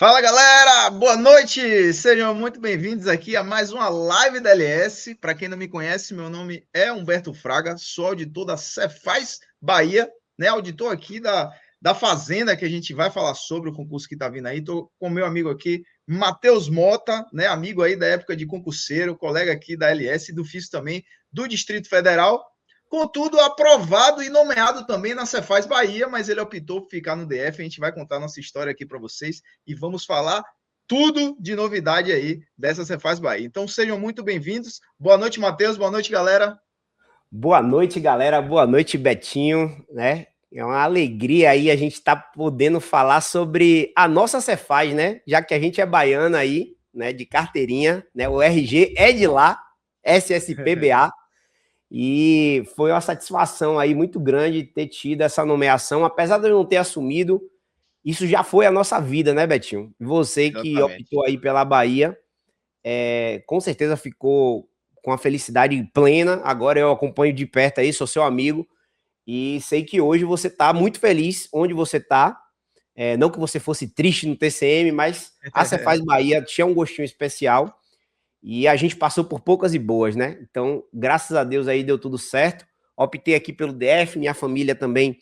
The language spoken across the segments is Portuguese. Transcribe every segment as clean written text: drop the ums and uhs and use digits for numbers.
Fala galera, boa noite! Sejam muito bem-vindos aqui a mais uma live da LS. Para quem não me conhece, meu nome é Humberto Fraga, sou auditor da Cefaz Bahia, né? Auditor aqui da Fazenda, que a gente vai falar sobre o concurso que está vindo aí. Estou com meu amigo aqui, Matheus Mota, né? Amigo aí da época de concurseiro, colega aqui da LS e do FIS também, do Distrito Federal. Contudo, aprovado e nomeado também na Cefaz Bahia, mas ele optou por ficar no DF. A gente vai contar nossa história aqui para vocês e vamos falar tudo de novidade aí dessa Cefaz Bahia. Então sejam muito bem-vindos. Boa noite, Matheus. Boa noite, galera. Boa noite, galera. Boa noite, Betinho, né? É uma alegria aí a gente estar podendo falar sobre a nossa Cefaz, né? Já que a gente é baiano aí, né, de carteirinha, né? O RG é de lá, SSPBA. E foi uma satisfação aí muito grande ter tido essa nomeação, apesar de eu não ter assumido, isso já foi a nossa vida, né, Betinho? Você que optou aí pela Bahia, com certeza ficou com a felicidade plena. Agora eu acompanho de perto aí, sou seu amigo, e sei que hoje você está muito feliz onde você está. Não que você fosse triste no TCM, mas a Cefaz Bahia tinha um gostinho especial. E a gente passou por poucas e boas, né? Então, graças a Deus aí deu tudo certo. Optei aqui pelo DF, minha família também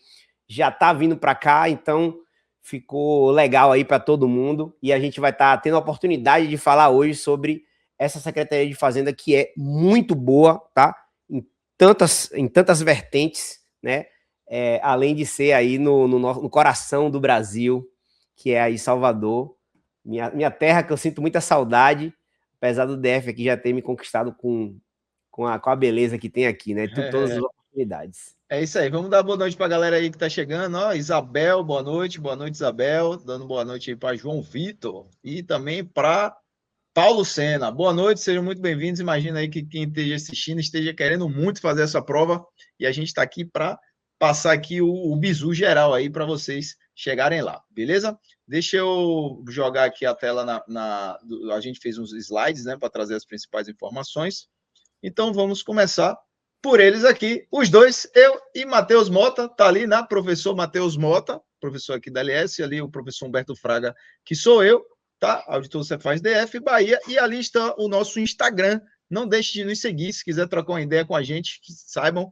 já tá vindo para cá, então ficou legal aí para todo mundo. E a gente vai estar tendo a oportunidade de falar hoje sobre essa Secretaria de Fazenda que é muito boa, tá? Em tantas vertentes, né? Além de ser aí no coração do Brasil, que é aí Salvador, minha terra que eu sinto muita saudade, apesar do DF aqui já ter me conquistado com a beleza que tem aqui, né? Todas as oportunidades. É isso aí, vamos dar boa noite para a galera aí que tá chegando, ó, Isabel, boa noite, Isabel, dando boa noite aí para João Vitor e também para Paulo Sena. Boa noite, sejam muito bem-vindos. Imagina aí que quem esteja assistindo esteja querendo muito fazer essa prova e a gente está aqui para passar aqui o bizu geral aí para vocês chegarem lá, beleza? Deixa eu jogar aqui a tela a gente fez uns slides, né, para trazer as principais informações. Então vamos começar por eles aqui, os dois, eu e Matheus Mota, tá ali, né? Professor Matheus Mota, professor aqui da LS, ali o professor Humberto Fraga, que sou eu, tá? Auditor Cefaz DF Bahia, e ali está o nosso Instagram. Não deixe de nos seguir, se quiser trocar uma ideia com a gente, que saibam,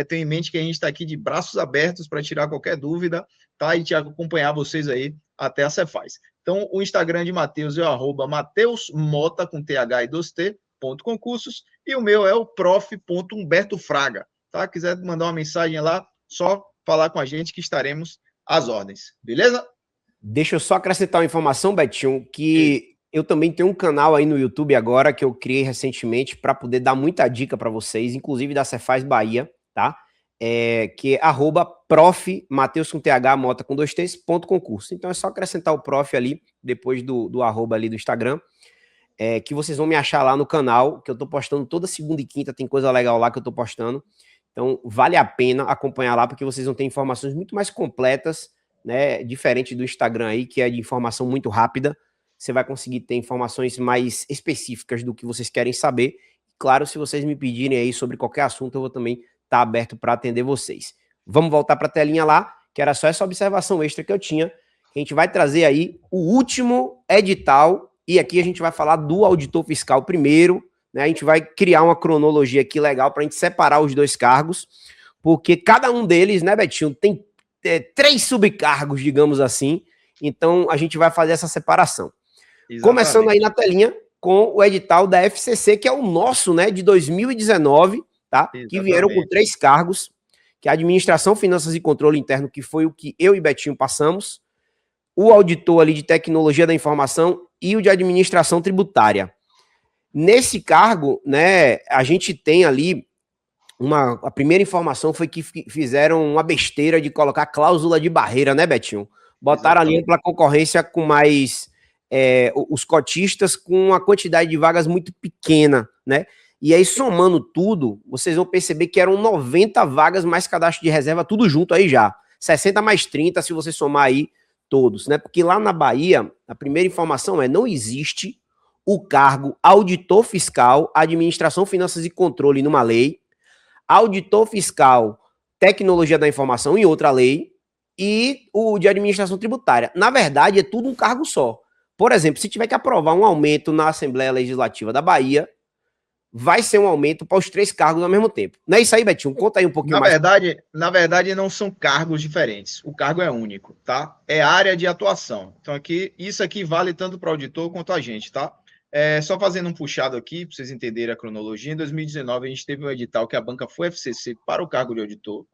tenham em mente que a gente está aqui de braços abertos para tirar qualquer dúvida, tá? E te acompanhar vocês aí até a Cefaz. Então, o Instagram de Matheus é o @MatheusMota, com TH e 2T, .concursos, e o meu é o prof.humbertofraga, tá? Quiser mandar uma mensagem lá, só falar com a gente que estaremos às ordens, beleza? Deixa eu só acrescentar uma informação, Betinho, que eu também tenho um canal aí no YouTube agora que eu criei recentemente para poder dar muita dica para vocês, inclusive da Cefaz Bahia, tá? Que é @prof Mateus com TH, Mota com 2T's, .concurso. Então é só acrescentar o prof ali, depois do arroba ali do Instagram, que vocês vão me achar lá no canal, que eu tô postando toda segunda e quinta, tem coisa legal lá que eu tô postando. Então, vale a pena acompanhar lá, porque vocês vão ter informações muito mais completas, né? Diferente do Instagram aí, que é de informação muito rápida. Você vai conseguir ter informações mais específicas do que vocês querem saber. Claro, se vocês me pedirem aí sobre qualquer assunto, eu vou também estar aberto para atender vocês. Vamos voltar para a telinha lá, que era só essa observação extra que eu tinha. A gente vai trazer aí o último edital. E aqui a gente vai falar do auditor fiscal primeiro, né? A gente vai criar uma cronologia aqui legal para a gente separar os dois cargos, porque cada um deles, né, Betinho, tem 3 subcargos, digamos assim. Então a gente vai fazer essa separação. Exatamente. Começando aí na telinha com o edital da FCC, que é o nosso, né, de 2019, tá? Exatamente. Que vieram com 3 cargos, que é a Administração, Finanças e Controle Interno, que foi o que eu e Betinho passamos, o auditor ali de Tecnologia da Informação e o de Administração Tributária. Nesse cargo, né, a gente tem ali a primeira informação foi que fizeram uma besteira de colocar cláusula de barreira, né, Betinho? Botaram ali ampla concorrência com mais os cotistas com uma quantidade de vagas muito pequena, né? E aí, somando tudo, vocês vão perceber que eram 90 vagas mais cadastro de reserva, tudo junto aí já. 60 mais 30, se você somar aí todos, né? Porque lá na Bahia, a primeira informação não existe o cargo auditor fiscal, administração, finanças e controle numa lei, auditor fiscal, tecnologia da informação em outra lei, e o de administração tributária. Na verdade, é tudo um cargo só. Por exemplo, se tiver que aprovar um aumento na Assembleia Legislativa da Bahia, vai ser um aumento para os 3 cargos ao mesmo tempo. Não é isso aí, Betinho? Conta aí um pouquinho mais. Na verdade, não são cargos diferentes. O cargo é único, tá? É área de atuação. Então, isso aqui vale tanto para o auditor quanto a gente, tá? Só fazendo um puxado aqui, para vocês entenderem a cronologia. Em 2019, a gente teve um edital que a banca foi FCC para o cargo de auditor.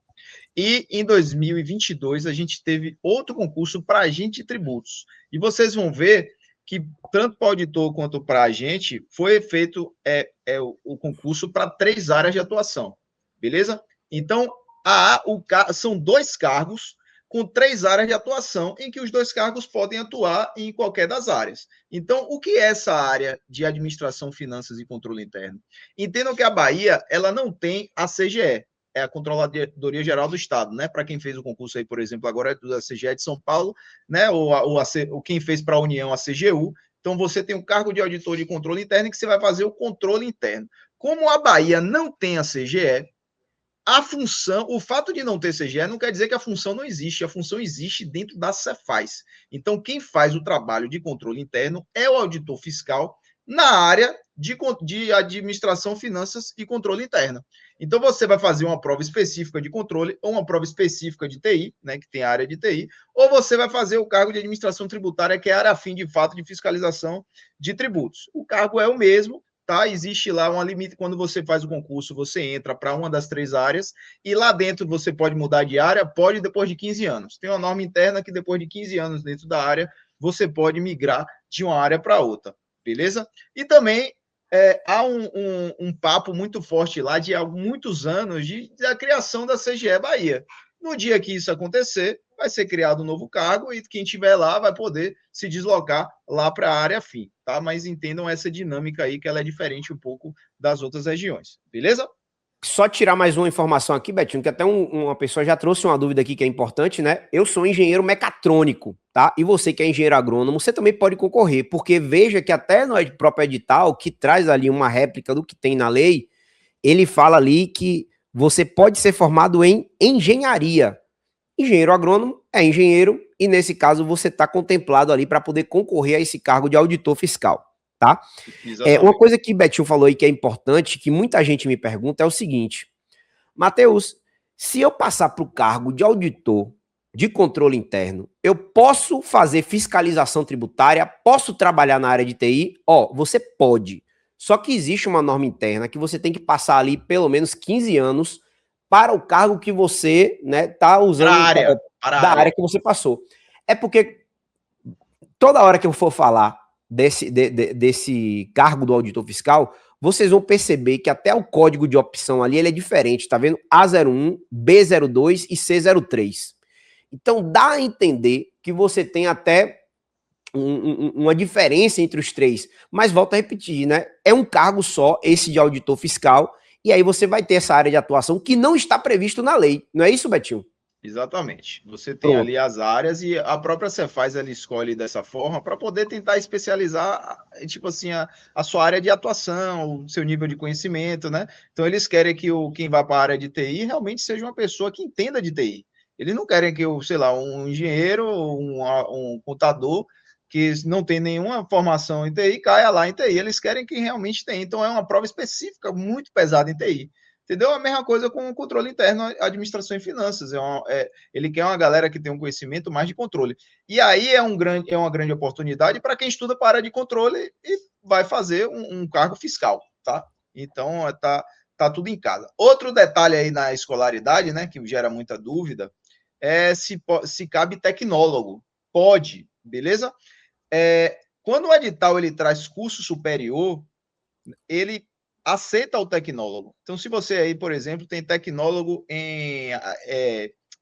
E em 2022, a gente teve outro concurso para agente de tributos. E vocês vão ver que, tanto para o auditor quanto para a gente, foi feito o concurso para 3 áreas de atuação. Beleza? Então, são 2 cargos com 3 áreas de atuação, em que os 2 cargos podem atuar em qualquer das áreas. Então, o que é essa área de administração, finanças e controle interno? Entendam que a Bahia ela não tem a CGE, é a Controladoria Geral do Estado, né? Para quem fez o concurso aí, por exemplo, agora é da CGE de São Paulo, né? Ou quem fez para a União, a CGU. Então, você tem o cargo de auditor de controle interno que você vai fazer o controle interno. Como a Bahia não tem a CGE, a função, o fato de não ter CGE não quer dizer que a função não existe, a função existe dentro da Cefaz. Então, quem faz o trabalho de controle interno é o auditor fiscal na área de administração, finanças e controle interno. Então, você vai fazer uma prova específica de controle ou uma prova específica de TI, né, que tem a área de TI, ou você vai fazer o cargo de administração tributária, que é a área fim de fato de fiscalização de tributos. O cargo é o mesmo, tá? Existe lá um limite, quando você faz o concurso, você entra para uma das 3 áreas, e lá dentro você pode mudar de área, pode depois de 15 anos. Tem uma norma interna que depois de 15 anos dentro da área, você pode migrar de uma área para outra, beleza? E também há um papo muito forte lá de há muitos anos da criação da CGE Bahia. No dia que isso acontecer, vai ser criado um novo cargo e quem estiver lá vai poder se deslocar lá para a área fim, tá? Mas entendam essa dinâmica aí, que ela é diferente um pouco das outras regiões, beleza? Só tirar mais uma informação aqui, Betinho, que até uma pessoa já trouxe uma dúvida aqui que é importante, né? Eu sou engenheiro mecatrônico, tá? E você que é engenheiro agrônomo, você também pode concorrer, porque veja que até no próprio edital, que traz ali uma réplica do que tem na lei, ele fala ali que você pode ser formado em engenharia. Engenheiro agrônomo é engenheiro, e nesse caso você está contemplado ali para poder concorrer a esse cargo de auditor fiscal, tá? Uma coisa que Betinho falou aí que é importante, que muita gente me pergunta, é o seguinte: Matheus, se eu passar para o cargo de auditor de controle interno, eu posso fazer fiscalização tributária, posso trabalhar na área de TI? Você pode. Só que existe uma norma interna que você tem que passar ali pelo menos 15 anos para o cargo que você está usando da área que você passou. É porque toda hora que eu for falar desse cargo do auditor fiscal, vocês vão perceber que até o código de opção ali ele é diferente, tá vendo? A01, B02 e C03. Então dá a entender que você tem até uma diferença entre os 3, mas volto a repetir, né? É um cargo só, esse de auditor fiscal, e aí você vai ter essa área de atuação que não está previsto na lei. Não é isso, Betinho? Exatamente. Você tem ali as áreas e a própria Cefaz ela escolhe dessa forma para poder tentar especializar, tipo assim, a sua área de atuação, o seu nível de conhecimento, né? Então eles querem que quem vá para a área de TI realmente seja uma pessoa que entenda de TI. Eles não querem que sei lá, um engenheiro, um contador que não tem nenhuma formação em TI caia lá em TI. Eles querem que realmente tenha. Então é uma prova específica muito pesada em TI. Entendeu? A mesma coisa com o controle interno, administração e finanças. Ele quer uma galera que tem um conhecimento mais de controle. E aí é uma grande oportunidade para quem estuda para a área de controle e vai fazer um cargo fiscal, tá? Então, tá tudo em casa. Outro detalhe aí na escolaridade, né, que gera muita dúvida, é se cabe tecnólogo. Pode, beleza? Quando o edital ele traz curso superior, ele aceita o tecnólogo. Então, se você aí, por exemplo, tem tecnólogo em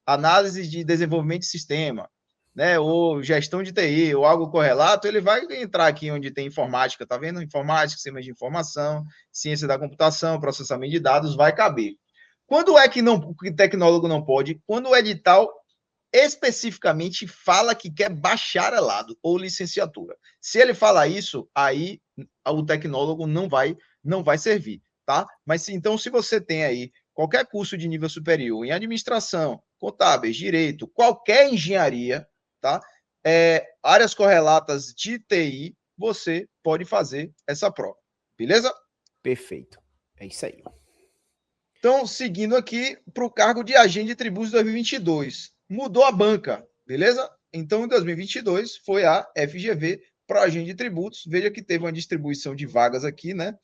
análise de desenvolvimento de sistema, né, ou gestão de TI, ou algo correlato, ele vai entrar aqui onde tem informática, tá vendo? Informática, sistemas de informação, ciência da computação, processamento de dados, vai caber. Quando é que tecnólogo não pode? Quando o edital especificamente fala que quer bacharelado ou licenciatura. Se ele falar isso, aí o tecnólogo não vai servir, tá? Mas então, se você tem aí qualquer curso de nível superior em administração, contábeis, direito, qualquer engenharia, tá? áreas correlatas de TI, você pode fazer essa prova. Beleza? Perfeito. É isso aí. Então, seguindo aqui para o cargo de agente de tributos 2022. Mudou a banca, beleza? Então, em 2022, foi a FGV para agente de tributos. Veja que teve uma distribuição de vagas aqui, né?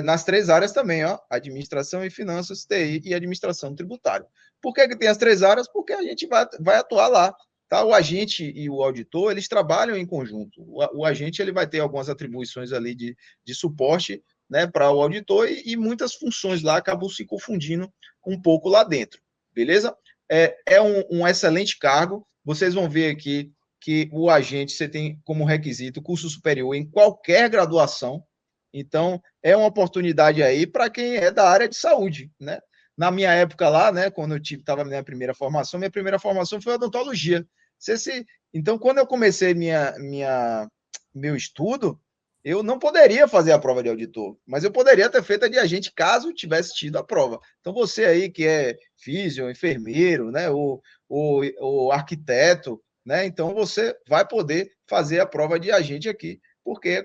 Nas 3 áreas também, ó, administração e finanças, TI e administração tributária. Por que tem as 3 áreas? Porque a gente vai atuar lá, tá? O agente e o auditor, eles trabalham em conjunto. O agente ele vai ter algumas atribuições ali de suporte, né, para o auditor e muitas funções lá acabam se confundindo um pouco lá dentro, beleza? É um excelente cargo. Vocês vão ver aqui que o agente você tem como requisito curso superior em qualquer graduação. Então, é uma oportunidade aí para quem é da área de saúde, né? Na minha época lá, né, quando eu estava na minha primeira formação foi odontologia. Então, quando eu comecei meu estudo, eu não poderia fazer a prova de auditor, mas eu poderia ter feito a de agente caso tivesse tido a prova. Então, você aí que é físio, enfermeiro, né, ou arquiteto, né, então você vai poder fazer a prova de agente aqui, porque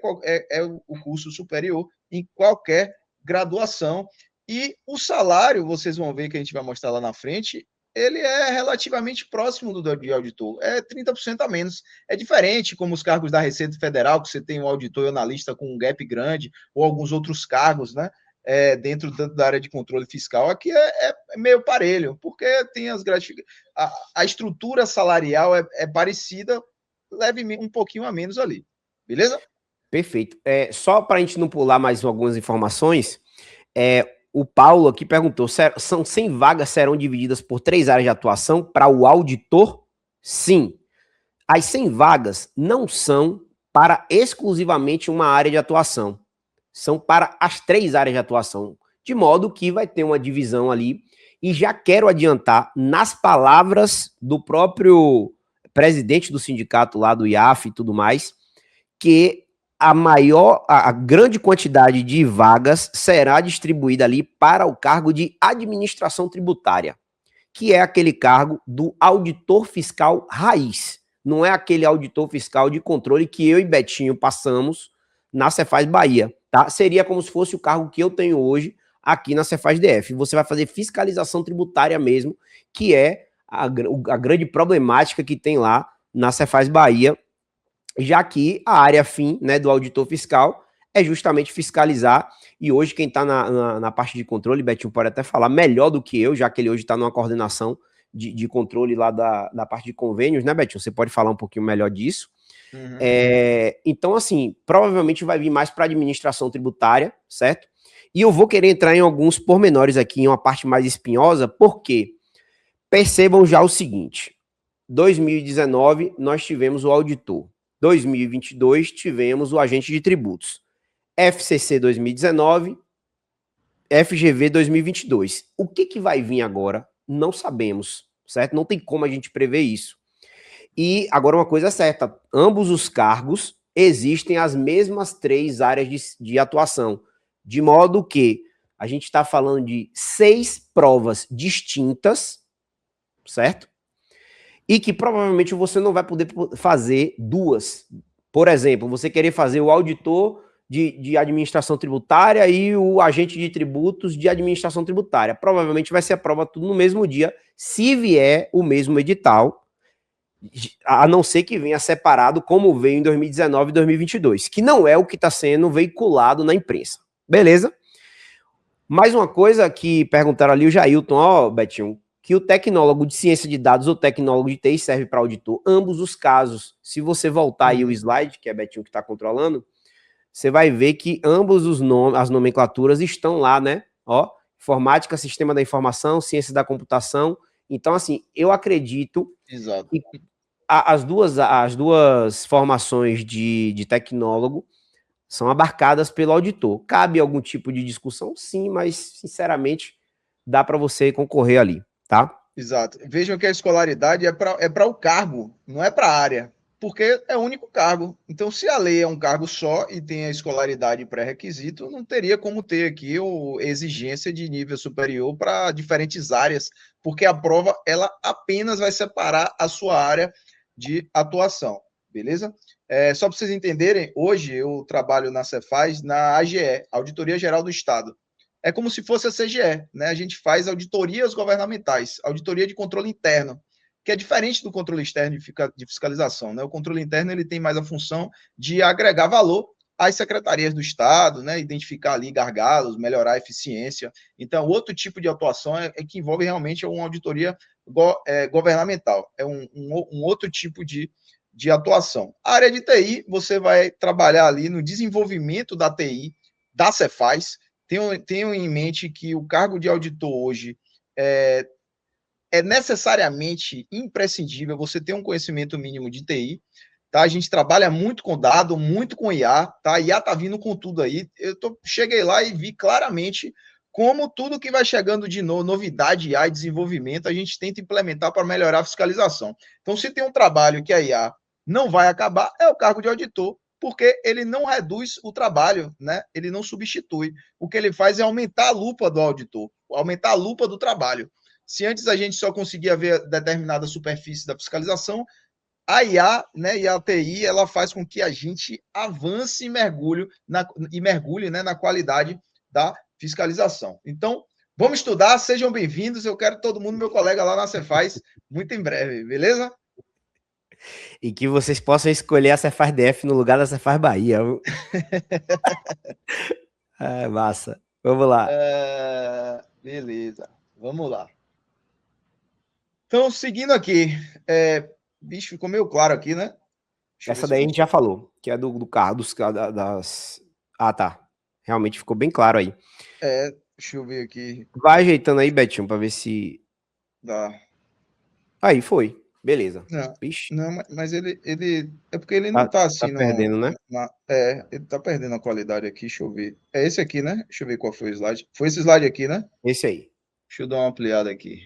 é o curso superior em qualquer graduação. E o salário, vocês vão ver que a gente vai mostrar lá na frente, ele é relativamente próximo do de auditor, é 30% a menos. É diferente como os cargos da Receita Federal, que você tem um auditor e analista com um gap grande, ou alguns outros cargos, né? Dentro da área de controle fiscal, aqui é meio parelho, porque tem as gratificações. A estrutura salarial é parecida, leve um pouquinho a menos ali. Beleza? Perfeito. Só para a gente não pular mais algumas informações, o Paulo aqui perguntou: são 100 vagas serão divididas por 3 áreas de atuação para o auditor? Sim. As 100 vagas não são para exclusivamente uma área de atuação. São para as 3 áreas de atuação. De modo que vai ter uma divisão ali. E já quero adiantar, nas palavras do próprio presidente do sindicato lá do IAF e tudo mais, que a grande quantidade de vagas será distribuída ali para o cargo de administração tributária, que é aquele cargo do auditor fiscal raiz. Não é aquele auditor fiscal de controle que eu e Betinho passamos na Cefaz Bahia, tá? Seria como se fosse o cargo que eu tenho hoje aqui na Cefaz DF. Você vai fazer fiscalização tributária mesmo, que é a grande problemática que tem lá na Cefaz Bahia, já que a área fim, né, do auditor fiscal é justamente fiscalizar, e hoje quem está na parte de controle, Betinho pode até falar melhor do que eu, já que ele hoje está numa coordenação de controle lá da parte de convênios, né, Betinho? Você pode falar um pouquinho melhor disso. Uhum. Então, assim, provavelmente vai vir mais para administração tributária, certo? E eu vou querer entrar em alguns pormenores aqui, em uma parte mais espinhosa, porque percebam já o seguinte: 2019 nós tivemos o auditor, 2022 tivemos o agente de tributos, FCC 2019, FGV 2022. O que vai vir agora? Não sabemos, certo? Não tem como a gente prever isso. E agora uma coisa é certa, ambos os cargos existem as mesmas 3 áreas de atuação, de modo que a gente está falando de 6 provas distintas, certo? E que provavelmente você não vai poder fazer 2. Por exemplo, você querer fazer o auditor de administração tributária e o agente de tributos de administração tributária. Provavelmente vai ser a prova tudo no mesmo dia, se vier o mesmo edital, a não ser que venha separado, como veio em 2019 e 2022, que não é o que está sendo veiculado na imprensa. Beleza? Mais uma coisa que perguntaram ali, o Jailton, Betinho, que o tecnólogo de ciência de dados ou tecnólogo de TI serve para auditor. Ambos os casos. Se você voltar aí o slide, que é Betinho que está controlando, você vai ver que ambos as nomenclaturas estão lá, né? Ó, informática, sistema da informação, ciência da computação. Então, assim, eu acredito que as duas formações de tecnólogo são abarcadas pelo auditor. Cabe algum tipo de discussão? Sim, mas, sinceramente, dá para você concorrer ali, tá? Exato. Vejam que a escolaridade é para o cargo, não é para a área, porque é o único cargo. Então, se a lei é um cargo só e tem a escolaridade pré-requisito, não teria como ter aqui exigência de nível superior para diferentes áreas, porque a prova ela apenas vai separar a sua área de atuação, beleza? Só para vocês entenderem, hoje eu trabalho na Cefaz, na AGE, Auditoria Geral do Estado. É como se fosse a CGE, né? A gente faz auditorias governamentais, auditoria de controle interno, que é diferente do controle externo de fiscalização, né? O controle interno ele tem mais a função de agregar valor às secretarias do Estado, né? Identificar ali gargalos, melhorar a eficiência. Então, outro tipo de atuação é que envolve realmente uma auditoria governamental, é um outro tipo de atuação. A área de TI, você vai trabalhar ali no desenvolvimento da TI, da Cefaz. Tenham em mente que o cargo de auditor hoje é necessariamente imprescindível você ter um conhecimento mínimo de TI, tá? A gente trabalha muito com dado, muito com IA, tá? IA está vindo com tudo aí. Cheguei lá e vi claramente como tudo que vai chegando de novidade, IA e desenvolvimento, a gente tenta implementar para melhorar a fiscalização. Então, se tem um trabalho que a IA não vai acabar, é o cargo de auditor, porque ele não reduz o trabalho, né? Ele não substitui. O que ele faz é aumentar a lupa do auditor, aumentar a lupa do trabalho. Se antes a gente só conseguia ver determinada superfície da fiscalização, a IA, né, e a TI, ela faz com que a gente avance e mergulhe, né, na qualidade da fiscalização. Então, vamos estudar, sejam bem-vindos. Eu quero todo mundo, meu colega lá na Cefaz, muito em breve, beleza? E que vocês possam escolher a Cefaz DF no lugar da Cefaz Bahia. Massa. Vamos lá. Beleza, vamos lá. Então, seguindo aqui, bicho, ficou meio claro aqui, né? Essa daí a gente já falou, que é do carro, das... Ah, tá. Realmente ficou bem claro aí. Deixa eu ver aqui. Vai ajeitando aí, Betinho, pra ver se... Dá. Aí, foi. Beleza. Não, mas ele é porque ele não tá assim, tá perdendo, né? Ele tá perdendo a qualidade aqui, deixa eu ver. É esse aqui, né? Deixa eu ver qual foi o slide. Foi esse slide aqui, né? Esse aí. Deixa eu dar uma ampliada aqui.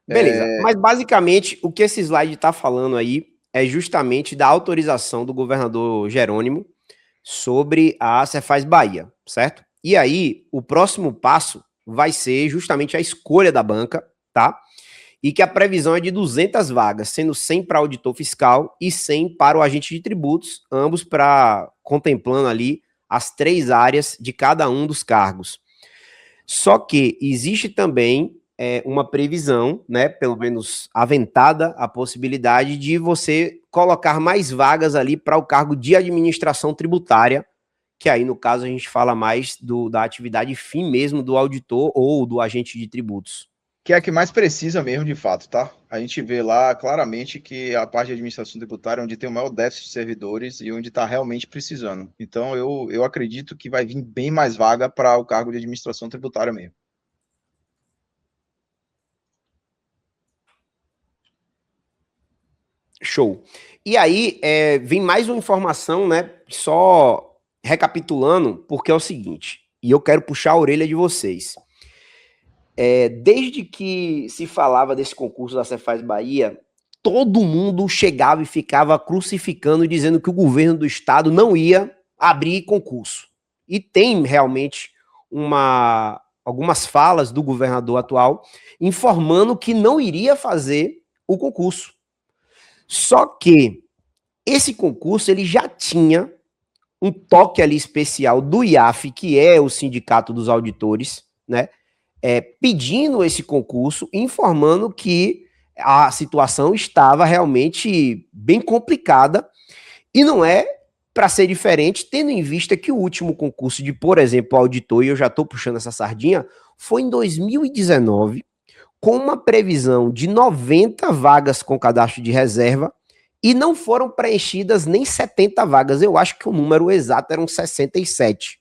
Beleza. Mas basicamente o que esse slide tá falando aí é justamente da autorização do governador Jerônimo sobre a Cefaz Bahia, certo? E aí o próximo passo vai ser justamente a escolha da banca, tá? E que a previsão é de 200 vagas, sendo 100 para auditor fiscal e 100 para o agente de tributos, ambos para contemplando ali as 3 áreas de cada um dos cargos. Só que existe também uma previsão, né, pelo menos aventada, a possibilidade de você colocar mais vagas ali para o cargo de administração tributária, que aí no caso a gente fala mais da atividade fim mesmo do auditor ou do agente de tributos. Que é a que mais precisa mesmo, de fato, tá? A gente vê lá claramente que a parte de administração tributária é onde tem o maior déficit de servidores e onde está realmente precisando. Então, eu acredito que vai vir bem mais vaga para o cargo de administração tributária mesmo. Show. E aí, vem mais uma informação, né? Só recapitulando, porque é o seguinte, e eu quero puxar a orelha de vocês. Desde que se falava desse concurso da Cefaz Bahia, todo mundo chegava e ficava crucificando, dizendo que o governo do estado não ia abrir concurso. E tem realmente algumas falas do governador atual informando que não iria fazer o concurso. Só que esse concurso ele já tinha um toque ali especial do IAF, que é o Sindicato dos Auditores, né? Pedindo esse concurso, informando que a situação estava realmente bem complicada e não é para ser diferente, tendo em vista que o último concurso de, por exemplo, auditor, e eu já estou puxando essa sardinha, foi em 2019, com uma previsão de 90 vagas com cadastro de reserva e não foram preenchidas nem 70 vagas, eu acho que o número exato eram 67.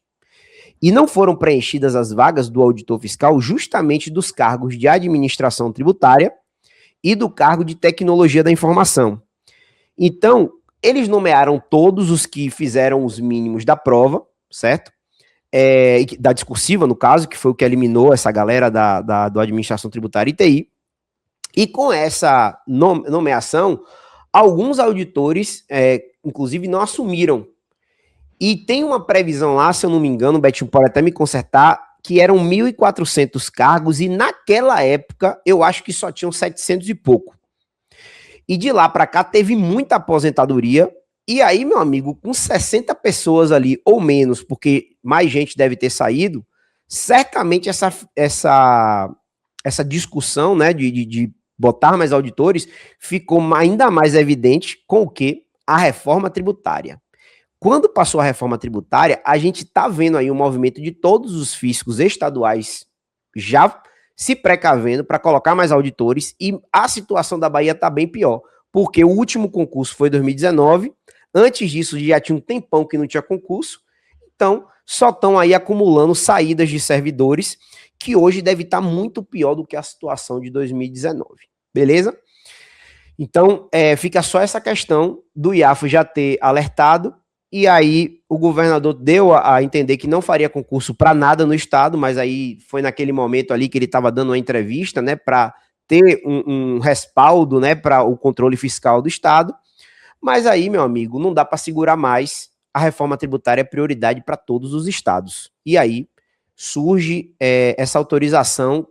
E não foram preenchidas as vagas do auditor fiscal justamente dos cargos de administração tributária e do cargo de tecnologia da informação. Então, eles nomearam todos os que fizeram os mínimos da prova, certo? Da discursiva, no caso, que foi o que eliminou essa galera do administração tributária e TI. E com essa nomeação, alguns auditores, inclusive, não assumiram. E tem uma previsão lá, se eu não me engano, o Betinho pode até me consertar, que eram 1.400 cargos, e naquela época, eu acho que só tinham 700 e pouco. E de lá para cá teve muita aposentadoria. E aí, meu amigo, com 60 pessoas ali, ou menos, porque mais gente deve ter saído, certamente essa discussão, né, de botar mais auditores ficou ainda mais evidente com o que? A reforma tributária. Quando passou a reforma tributária, a gente está vendo aí um movimento de todos os fiscos estaduais já se precavendo para colocar mais auditores, e a situação da Bahia está bem pior, porque o último concurso foi em 2019, antes disso já tinha um tempão que não tinha concurso, então só estão aí acumulando saídas de servidores, que hoje deve estar muito pior do que a situação de 2019, beleza? Então, fica só essa questão do IAFO já ter alertado, e aí o governador deu a entender que não faria concurso para nada no estado, mas aí foi naquele momento ali que ele estava dando uma entrevista, né, para ter um respaldo, né, para o controle fiscal do estado. Mas aí, meu amigo, não dá para segurar mais. A reforma tributária é prioridade para todos os estados. E aí surge essa autorização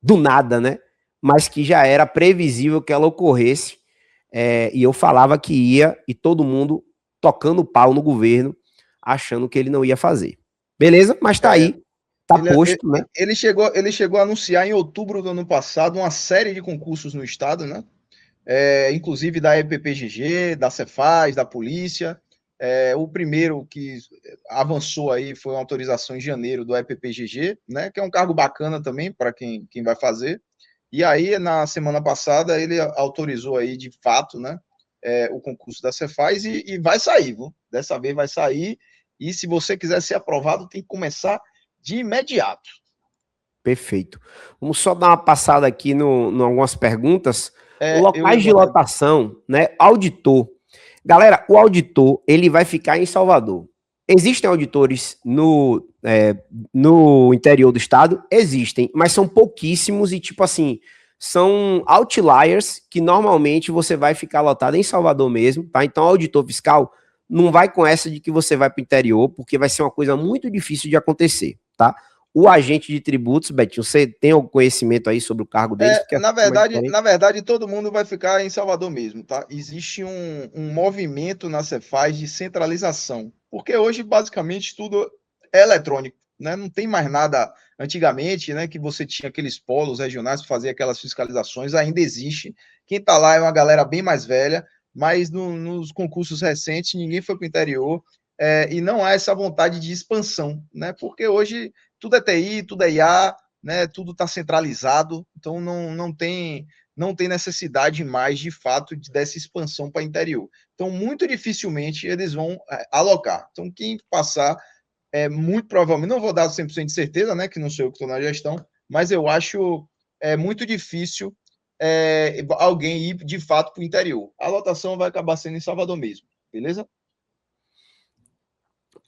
do nada, né? Mas que já era previsível que ela ocorresse. E eu falava que ia, e todo mundo tocando pau no governo, achando que ele não ia fazer. Beleza? Mas tá aí, tá posto, né? Ele chegou a anunciar em outubro do ano passado uma série de concursos no estado, né? Inclusive da EPPGG, da Cefaz, da Polícia. O primeiro que avançou aí foi uma autorização em janeiro do EPPGG, né? Que é um cargo bacana também para quem vai fazer. E aí, na semana passada, ele autorizou aí, de fato, né, o concurso da Cefaz e vai sair, viu? Dessa vez vai sair. E se você quiser ser aprovado, tem que começar de imediato. Perfeito. Vamos só dar uma passada aqui no algumas perguntas. Eu ia Locais de botar. lotação, né? Auditor. Galera, o auditor, ele vai ficar em Salvador. Existem auditores no interior do estado? Existem, mas são pouquíssimos e, tipo assim, são outliers que normalmente você vai ficar lotado em Salvador mesmo, tá? Então, auditor fiscal não vai com essa de que você vai para o interior, porque vai ser uma coisa muito difícil de acontecer, tá? O agente de tributos, Betinho, você tem algum conhecimento aí sobre o cargo deles? Porque Na verdade, todo mundo vai ficar em Salvador mesmo, tá? Existe um movimento na Cefaz de centralização, porque hoje basicamente tudo é eletrônico, né? Não tem mais nada antigamente, né? Que você tinha aqueles polos regionais para fazer aquelas fiscalizações, ainda existe. Quem está lá é uma galera bem mais velha, mas nos concursos recentes ninguém foi para o interior, e não há essa vontade de expansão, né? Porque hoje tudo é TI, tudo é IA, né? Tudo está centralizado, então não tem necessidade mais de fato dessa expansão para o interior. Então, muito dificilmente eles vão alocar. Então, quem passar, muito provavelmente, não vou dar 100% de certeza, né? Que não sou eu que estou na gestão, mas eu acho muito difícil alguém ir de fato para o interior. A lotação vai acabar sendo em Salvador mesmo, beleza?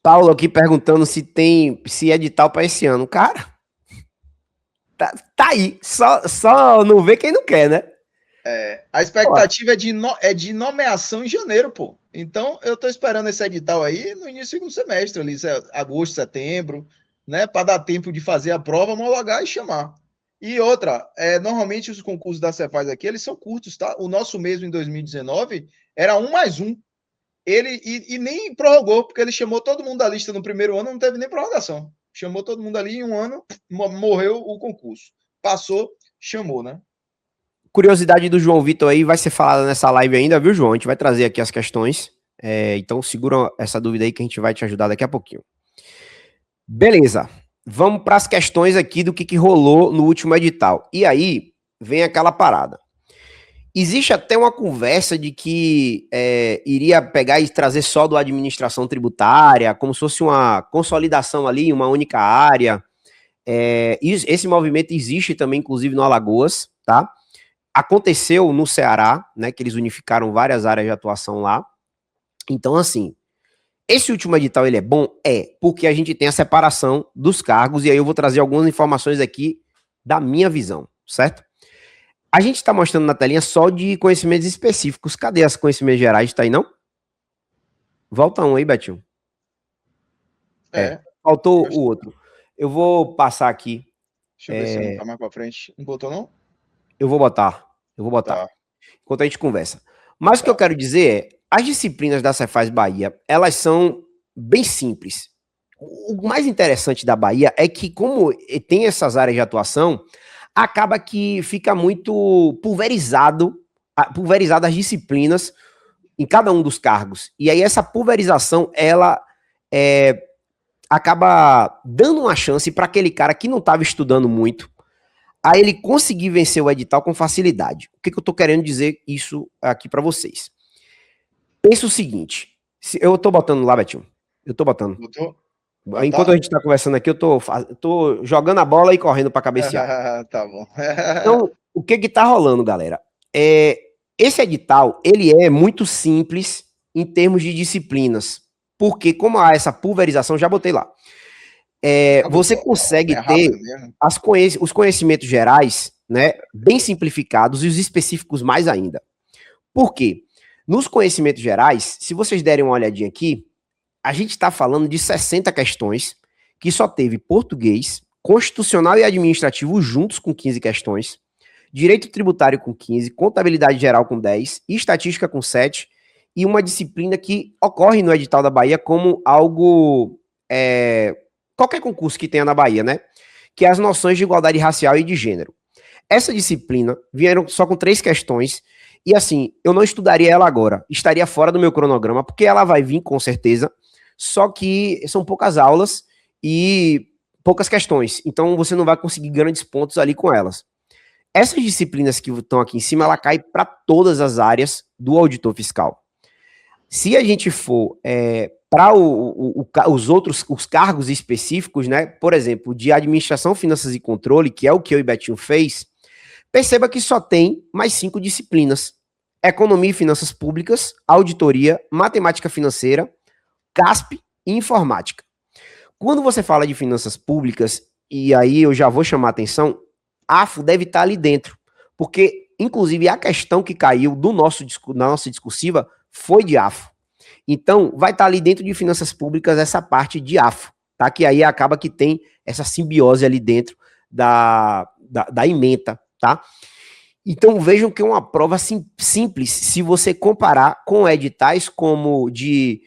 Paulo aqui perguntando se edital para esse ano. Cara, tá aí. Só não vê quem não quer, né? A expectativa é de nomeação em janeiro, pô. Então, eu estou esperando esse edital aí no início do segundo semestre, ali, agosto, setembro, né? Para dar tempo de fazer a prova, homologar e chamar. E outra, normalmente os concursos da Cefaz aqui, eles são curtos, tá? O nosso mesmo em 2019 era 1+1. E nem prorrogou, porque ele chamou todo mundo da lista no primeiro ano, não teve nem prorrogação. Chamou todo mundo ali em um ano, morreu o concurso. Passou, chamou, né? Curiosidade do João Vitor aí vai ser falada nessa live ainda, viu, João? A gente vai trazer aqui as questões. Então segura essa dúvida aí que a gente vai te ajudar daqui a pouquinho. Beleza. Vamos para as questões aqui do que rolou no último edital. E aí vem aquela parada. Existe até uma conversa de que iria pegar e trazer só do administração tributária, como se fosse uma consolidação ali, uma única área. Esse movimento existe também, inclusive, no Alagoas, tá? Aconteceu no Ceará, né, que eles unificaram várias áreas de atuação lá. Então, assim, esse último edital, ele é bom? Porque a gente tem a separação dos cargos, e aí eu vou trazer algumas informações aqui da minha visão, certo? A gente está mostrando na telinha só de conhecimentos específicos. Cadê as conhecimentos gerais? Tá aí, não? Volta um aí, Betinho. Faltou o outro. Eu vou passar aqui. Deixa eu ver se não tá mais para frente. Não botou, não? Eu vou botar. Tá. enquanto a gente conversa. Mas o que eu quero dizer é, as disciplinas da Cefaz Bahia, elas são bem simples. O mais interessante da Bahia é que, como tem essas áreas de atuação, acaba que fica muito pulverizado as disciplinas em cada um dos cargos. E aí essa pulverização, ela acaba dando uma chance para aquele cara que não estava estudando muito, a ele conseguir vencer o edital com facilidade. O que eu estou querendo dizer isso aqui para vocês? Pensa o seguinte, eu estou botando lá, Betinho, eu estou botando. Botou? Enquanto a gente está conversando aqui, eu tô jogando a bola e correndo para cabecear. Tá bom. Então, o que está rolando, galera? Esse edital, ele é muito simples em termos de disciplinas, porque como há essa pulverização, já botei lá, você consegue ter os conhecimentos gerais, né, bem simplificados e os específicos mais ainda. Por quê? Nos conhecimentos gerais, se vocês derem uma olhadinha aqui, a gente está falando de 60 questões, que só teve português, constitucional e administrativo juntos com 15 questões, direito tributário com 15, contabilidade geral com 10, estatística com 7, e uma disciplina que ocorre no edital da Bahia como algo... qualquer concurso que tenha na Bahia, né? Que é as noções de igualdade racial e de gênero. Essa disciplina vieram só com 3 questões, e assim, eu não estudaria ela agora, estaria fora do meu cronograma, porque ela vai vir com certeza, só que são poucas aulas e poucas questões, então você não vai conseguir grandes pontos ali com elas. Essas disciplinas que estão aqui em cima, ela cai para todas as áreas do auditor fiscal. Se a gente for para os cargos específicos, né? Por exemplo, de administração, finanças e controle, que é o que eu e Betinho fez, perceba que só tem mais 5 disciplinas: economia e finanças públicas, auditoria, matemática financeira, CASP e informática. Quando você fala de finanças públicas, e aí eu já vou chamar a atenção, AFO deve estar ali dentro, porque, inclusive, a questão que caiu da nossa discursiva foi de AFO. Então, vai estar ali dentro de finanças públicas essa parte de AFO, tá? Que aí acaba que tem essa simbiose ali dentro da ementa, tá? Então, vejam que é uma prova simples se você comparar com editais como de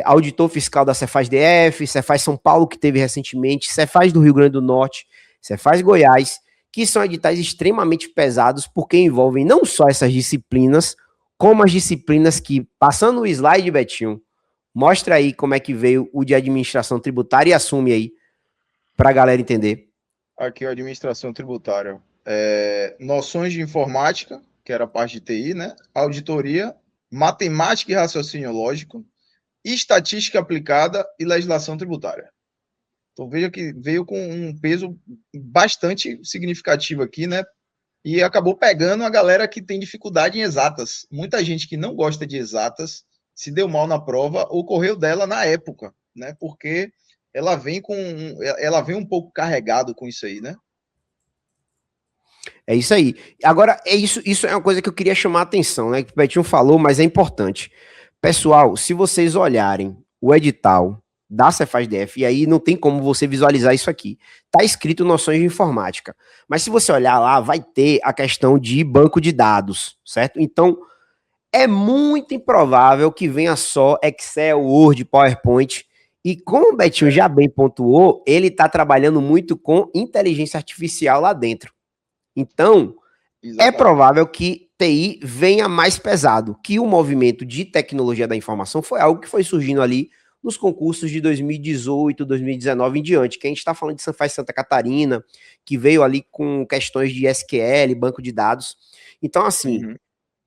auditor fiscal da Cefaz DF, Cefaz São Paulo, que teve recentemente, Cefaz do Rio Grande do Norte, Cefaz Goiás, que são editais extremamente pesados, porque envolvem não só essas disciplinas, como as disciplinas que, passando o slide, Betinho, mostra aí como é que veio o de administração tributária e assume aí, para a galera entender. Aqui, a administração tributária. Noções de informática, que era a parte de TI, né? Auditoria, matemática e raciocínio lógico, estatística aplicada e legislação tributária. Então, veja que veio com um peso bastante significativo aqui, né? E acabou pegando a galera que tem dificuldade em exatas. Muita gente que não gosta de exatas se deu mal na prova ou correu dela na época, né? Porque ela vem um pouco carregado com isso aí, né? É isso aí. Agora, isso é uma coisa que eu queria chamar a atenção, né? Que o Betinho falou, mas é importante. Pessoal, se vocês olharem o edital da Cefaz DF, e aí não tem como você visualizar isso aqui. Tá escrito noções de informática. Mas se você olhar lá, vai ter a questão de banco de dados, certo? Então, é muito improvável que venha só Excel, Word, PowerPoint. E como o Betinho já bem pontuou, ele tá trabalhando muito com inteligência artificial lá dentro. Então, é provável que TI venha mais pesado, que o movimento de tecnologia da informação foi algo que foi surgindo ali nos concursos de 2018, 2019 em diante, que a gente está falando de Cefaz Santa Catarina, que veio ali com questões de SQL, banco de dados. Então, assim,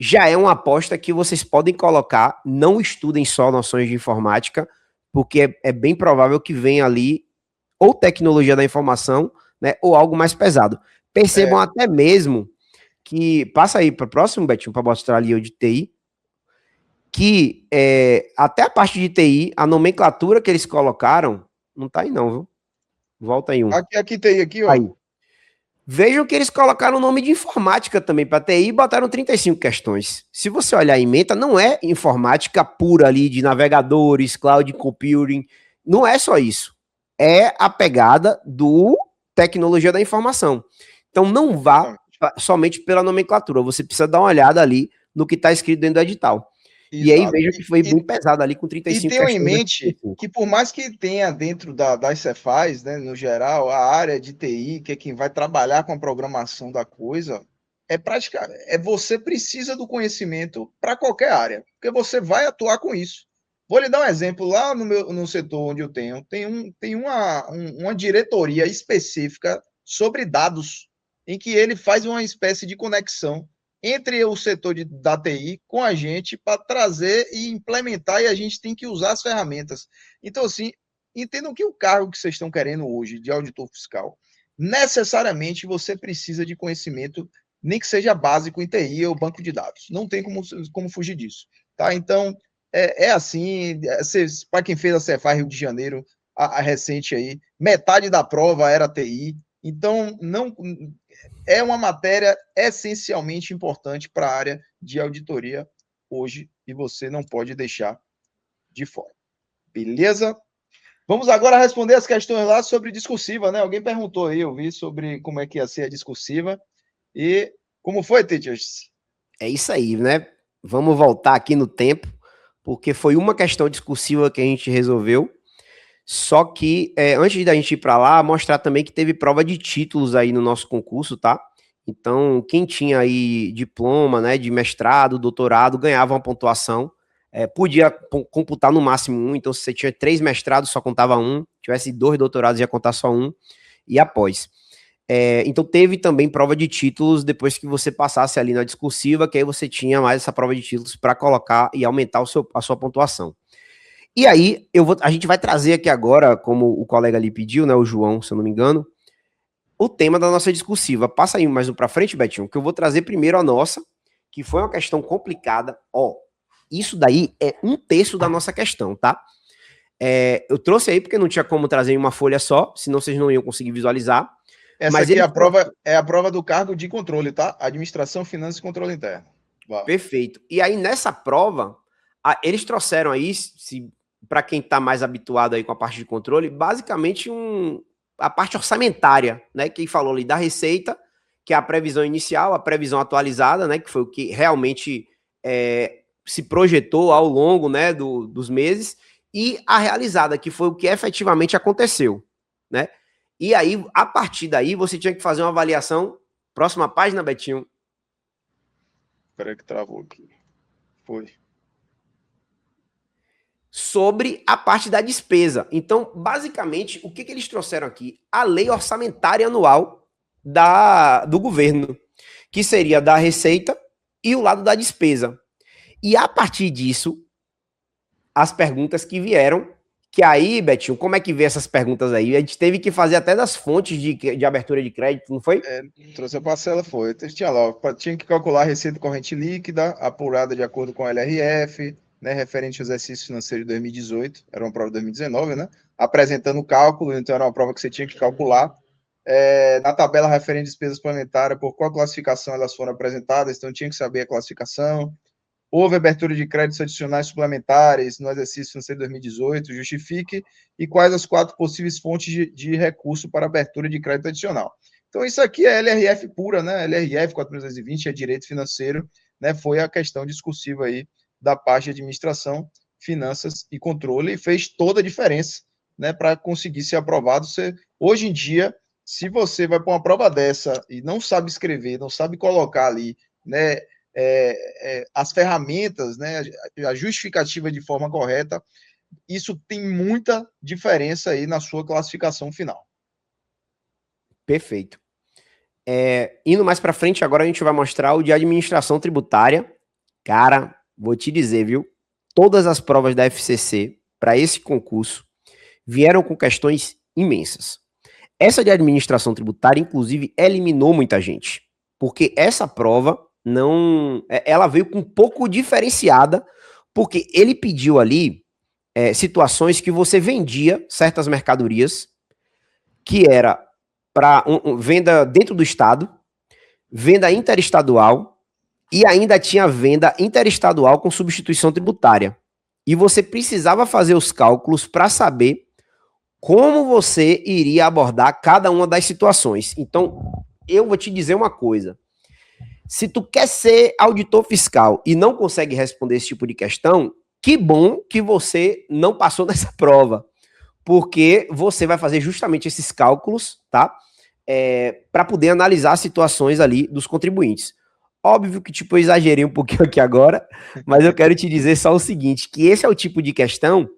já é uma aposta que vocês podem colocar, não estudem só noções de informática, porque é bem provável que venha ali ou tecnologia da informação, né, ou algo mais pesado. Percebam até mesmo que, passa aí para o próximo, Betinho, para mostrar ali o de TI, que até a parte de TI, a nomenclatura que eles colocaram, não tá aí não, viu? Volta aí um. Aqui TI, aqui, ó. Aí. Vejam que eles colocaram o nome de informática também para TI e botaram 35 questões. Se você olhar em ementa, não é informática pura ali de navegadores, cloud computing, não é só isso. É a pegada do tecnologia da informação. Então não vá somente pela nomenclatura. Você precisa dar uma olhada ali no que está escrito dentro do edital. Exato. E aí veja que foi bem pesado ali com 35 questões. E tenham em mente que por mais que tenha dentro das Cefaz, né, no geral, a área de TI, que é quem vai trabalhar com a programação da coisa, você precisa do conhecimento para qualquer área, porque você vai atuar com isso. Vou lhe dar um exemplo, lá no setor onde eu tem uma diretoria específica sobre dados, em que ele faz uma espécie de conexão entre o setor da TI com a gente para trazer e implementar, e a gente tem que usar as ferramentas. Então, assim, entendam que o cargo que vocês estão querendo hoje de auditor fiscal, necessariamente você precisa de conhecimento, nem que seja básico em TI ou banco de dados. Não tem como fugir disso. Tá? Então, assim, para quem fez a Cefaz Rio de Janeiro, a recente aí, metade da prova era TI. Então, não é uma matéria essencialmente importante para a área de auditoria hoje e você não pode deixar de fora. Beleza? Vamos agora responder as questões lá sobre discursiva, né? Alguém perguntou aí, eu vi sobre como é que ia ser a discursiva. E como foi, teachers? É isso aí, né? Vamos voltar aqui no tempo, porque foi uma questão discursiva que a gente resolveu. Só que, antes da gente ir para lá, mostrar também que teve prova de títulos aí no nosso concurso, tá? Então, quem tinha aí diploma, né, de mestrado, doutorado, ganhava uma pontuação. Podia computar no máximo 1, então se você tinha 3 mestrados, só contava 1, tivesse 2 doutorados, ia contar só 1, e após. Então teve também prova de títulos depois que você passasse ali na discursiva, que aí você tinha mais essa prova de títulos para colocar e aumentar a sua pontuação. E aí, a gente vai trazer aqui agora, como o colega ali pediu, né, o João, se eu não me engano, o tema da nossa discursiva. Passa aí mais um para frente, Betinho, que eu vou trazer primeiro a nossa, que foi uma questão complicada. Isso daí é 1/3 da nossa questão, tá? Eu trouxe aí porque não tinha como trazer em uma folha só, senão vocês não iam conseguir visualizar. Essa aqui é a prova do cargo de controle, tá? Administração, Finanças e Controle Interno. Uau. Perfeito. E aí, nessa prova, eles trouxeram aí, para quem está mais habituado aí com a parte de controle, basicamente a parte orçamentária, né? Quem falou ali da receita, que é a previsão inicial, a previsão atualizada, né? Que foi o que realmente se projetou ao longo, né, dos meses, e a realizada, que foi o que efetivamente aconteceu, né? E aí, a partir daí, você tinha que fazer uma avaliação. Próxima página, Betinho. Espera que travou aqui. Foi. Sobre a parte da despesa. Então, basicamente, o que eles trouxeram aqui? A lei orçamentária anual do governo, que seria da receita e o lado da despesa. E a partir disso, as perguntas que vieram, que aí, Betinho, como é que vê essas perguntas aí? A gente teve que fazer até das fontes de abertura de crédito, não foi? Trouxe a parcela, foi. Tinha lá, tinha que calcular a receita corrente líquida, apurada de acordo com a LRF, né, referente ao exercício financeiro de 2018, era uma prova de 2019, né? Apresentando o cálculo, então era uma prova que você tinha que calcular. Na tabela referente a despesas suplementares, por qual classificação elas foram apresentadas, então tinha que saber a classificação. Houve abertura de créditos adicionais suplementares no exercício financeiro de 2018, justifique, e quais as 4 possíveis fontes de recurso para abertura de crédito adicional. Então, isso aqui é LRF pura, né? LRF 4.220 é direito financeiro, né? Foi a questão discursiva aí da parte de administração, finanças e controle, e fez toda a diferença, né? Para conseguir ser aprovado. Hoje em dia, se você vai para uma prova dessa e não sabe escrever, não sabe colocar ali, né? As ferramentas, né, a justificativa de forma correta, isso tem muita diferença aí na sua classificação final. Perfeito. Indo mais para frente, agora a gente vai mostrar o de administração tributária. Cara, vou te dizer, viu? Todas as provas da FCC para esse concurso vieram com questões imensas. Essa de administração tributária, inclusive, eliminou muita gente, porque essa prova ela veio com um pouco diferenciada, porque ele pediu ali situações que você vendia certas mercadorias, que era para venda dentro do estado, venda interestadual, e ainda tinha venda interestadual com substituição tributária. E você precisava fazer os cálculos para saber como você iria abordar cada uma das situações. Então, eu vou te dizer uma coisa. Se tu quer ser auditor fiscal e não consegue responder esse tipo de questão, que bom que você não passou nessa prova, porque você vai fazer justamente esses cálculos, tá? Para poder analisar as situações ali dos contribuintes. Óbvio que, tipo, eu exagerei um pouquinho aqui agora, mas eu quero te dizer só o seguinte, que esse é o tipo de questão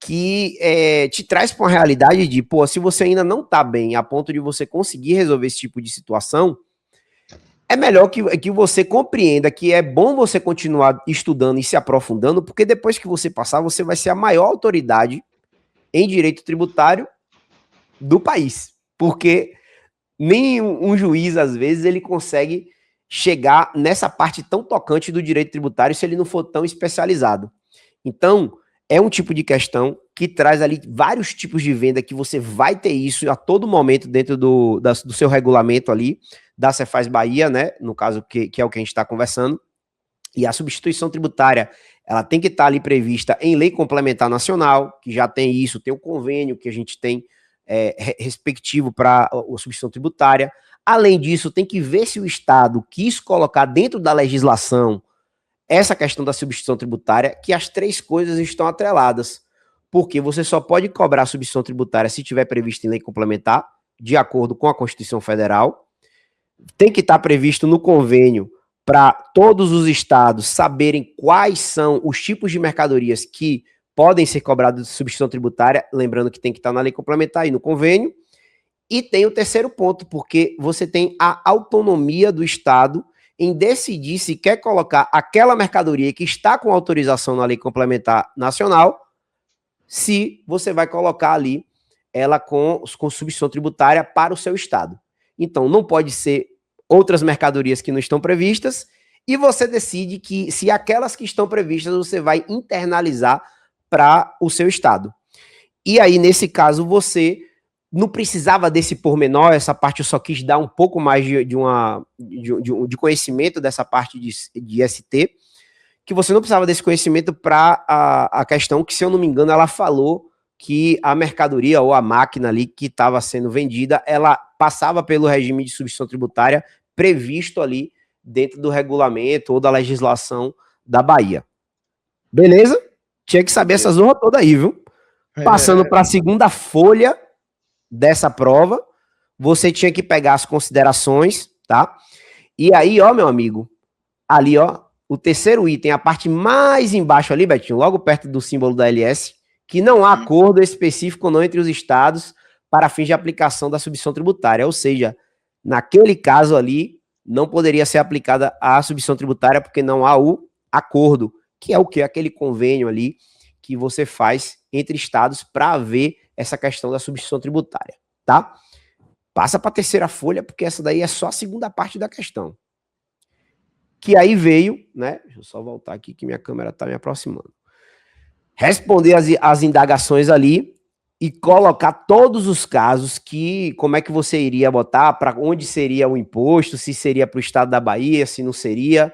que te traz para uma realidade de, pô, se você ainda não tá bem a ponto de você conseguir resolver esse tipo de situação, é melhor que você compreenda que é bom você continuar estudando e se aprofundando, porque depois que você passar, você vai ser a maior autoridade em direito tributário do país. Porque nem um juiz, às vezes, ele consegue chegar nessa parte tão tocante do direito tributário se ele não for tão especializado. Então, é um tipo de questão que traz ali vários tipos de venda que você vai ter isso a todo momento dentro do seu regulamento ali, da Cefaz Bahia, né? No caso, que é o que a gente está conversando. E a substituição tributária, ela tem que estar ali prevista em lei complementar nacional, que já tem isso, tem o convênio que a gente tem respectivo para a substituição tributária. Além disso, tem que ver se o Estado quis colocar dentro da legislação essa questão da substituição tributária, que as três coisas estão atreladas. Porque você só pode cobrar a substituição tributária se tiver previsto em lei complementar, de acordo com a Constituição Federal. Tem que estar previsto no convênio para todos os estados saberem quais são os tipos de mercadorias que podem ser cobrados de substituição tributária, lembrando que tem que estar na lei complementar e no convênio. E tem o terceiro ponto, porque você tem a autonomia do Estado em decidir se quer colocar aquela mercadoria que está com autorização na lei complementar nacional, se você vai colocar ali ela com substituição tributária para o seu Estado. Então, não pode ser outras mercadorias que não estão previstas, e você decide que se aquelas que estão previstas você vai internalizar para o seu Estado. E aí, nesse caso, você não precisava desse pormenor, essa parte eu só quis dar um pouco mais de conhecimento dessa parte de ST, que você não precisava desse conhecimento para a questão que, se eu não me engano, ela falou que a mercadoria ou a máquina ali que estava sendo vendida, ela passava pelo regime de substituição tributária previsto ali dentro do regulamento ou da legislação da Bahia. Beleza? Tinha que saber essas honras todas aí, viu? Passando para a segunda folha dessa prova, você tinha que pegar as considerações, tá? E aí, ó, meu amigo, ali, ó, o terceiro item, a parte mais embaixo ali, Betinho, logo perto do símbolo da LS, que não há acordo específico não entre os estados para fins de aplicação da substituição tributária, ou seja, naquele caso ali, não poderia ser aplicada a substituição tributária porque não há o acordo, que é o que? Aquele convênio ali que você faz entre estados para ver essa questão da substituição tributária, tá? Passa para a terceira folha, porque essa daí é só a segunda parte da questão. Que aí veio, né? Deixa eu só voltar aqui que minha câmera está me aproximando. Responder as indagações ali e colocar todos os casos que, como é que você iria botar, para onde seria o imposto, se seria para o estado da Bahia, se não seria.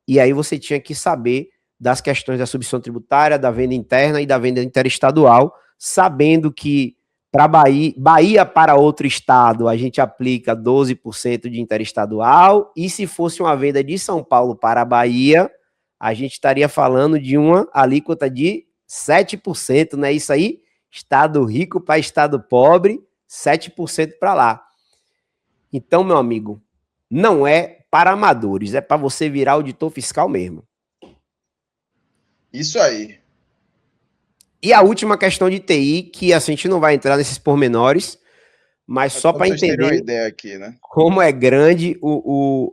E aí você tinha que saber das questões da substituição tributária, da venda interna e da venda interestadual, sabendo que para Bahia para outro estado, a gente aplica 12% de interestadual, e se fosse uma venda de São Paulo para a Bahia, a gente estaria falando de uma alíquota de 7%, não é isso aí? Estado rico para estado pobre, 7% para lá. Então, meu amigo, não é para amadores, é para você virar auditor fiscal mesmo. Isso aí. E a última questão de TI, que a gente não vai entrar nesses pormenores, mas só para entender uma ideia aqui, né? Como é grande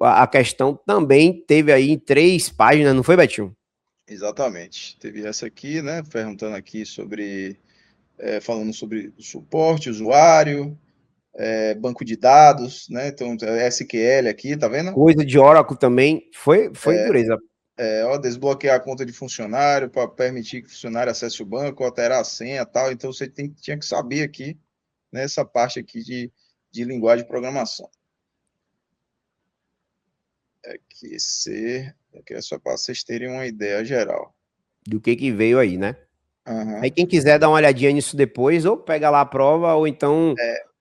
a questão, também teve aí em 3 páginas, não foi, Betinho? Exatamente. Teve essa aqui, né? Perguntando aqui sobre, falando sobre o suporte, usuário, banco de dados, né? Então, SQL aqui, tá vendo? Coisa de Oracle também, foi dureza. Desbloquear a conta de funcionário para permitir que o funcionário acesse o banco, alterar a senha e tal. Então, você tinha que saber aqui, nessa parte aqui de linguagem de programação. Aqui é só para vocês terem uma ideia geral. Do que veio aí, né? Uhum. Aí quem quiser dar uma olhadinha nisso depois, ou pega lá a prova, ou então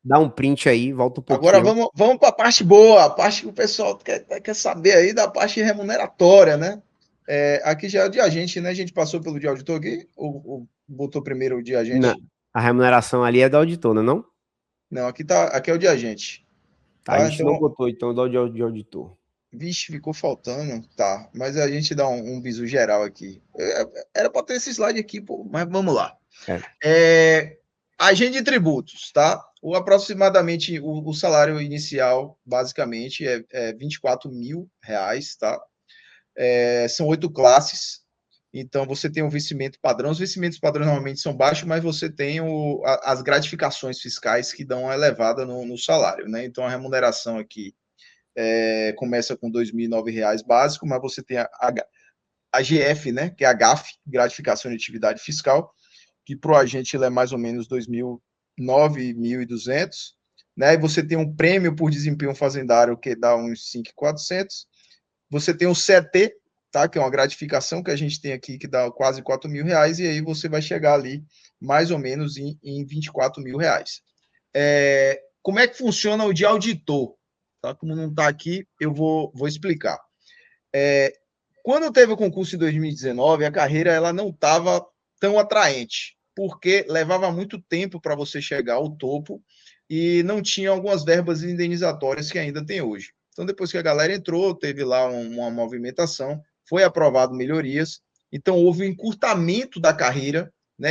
Dá um print aí, volta um Agora pouquinho. vamos para a parte boa, a parte que o pessoal quer saber aí da parte remuneratória, né? Aqui já é o de agente, né? A gente passou pelo de auditor aqui, ou botou primeiro o de agente? A remuneração ali é do auditor, não é não? Não, aqui é o de agente, Tá, a tá? gente não Então, botou, então, de auditor. vixe, ficou faltando, tá? Mas a gente dá um bisu geral aqui. Era para ter esse slide aqui, pô, mas vamos lá. Agente de tributos, tá? Aproximadamente o salário inicial, basicamente, é 24 mil reais, tá? São 8 classes. Então, você tem um vencimento padrão. Os vencimentos padrões normalmente são baixos, mas você tem as gratificações fiscais que dão uma elevada no salário, né? Então, a remuneração aqui começa com R$ 2.009 básico, mas você tem a GF, né? Que é a GAF, gratificação de atividade fiscal, que para o agente ele é mais ou menos 9.200, né? E você tem um prêmio por desempenho fazendário que dá uns 5.400. Você tem o CET, tá? Que é uma gratificação que a gente tem aqui que dá quase R$ 4.000, e aí você vai chegar ali mais ou menos em R$ 24.000. Como é que funciona o de auditor? Tá? Como não está aqui, eu vou explicar. Quando teve o concurso em 2019, a carreira ela não estava tão atraente, porque levava muito tempo para você chegar ao topo e não tinha algumas verbas indenizatórias que ainda tem hoje. Então, depois que a galera entrou, teve lá uma movimentação, foi aprovado melhorias, então houve um encurtamento da carreira, né,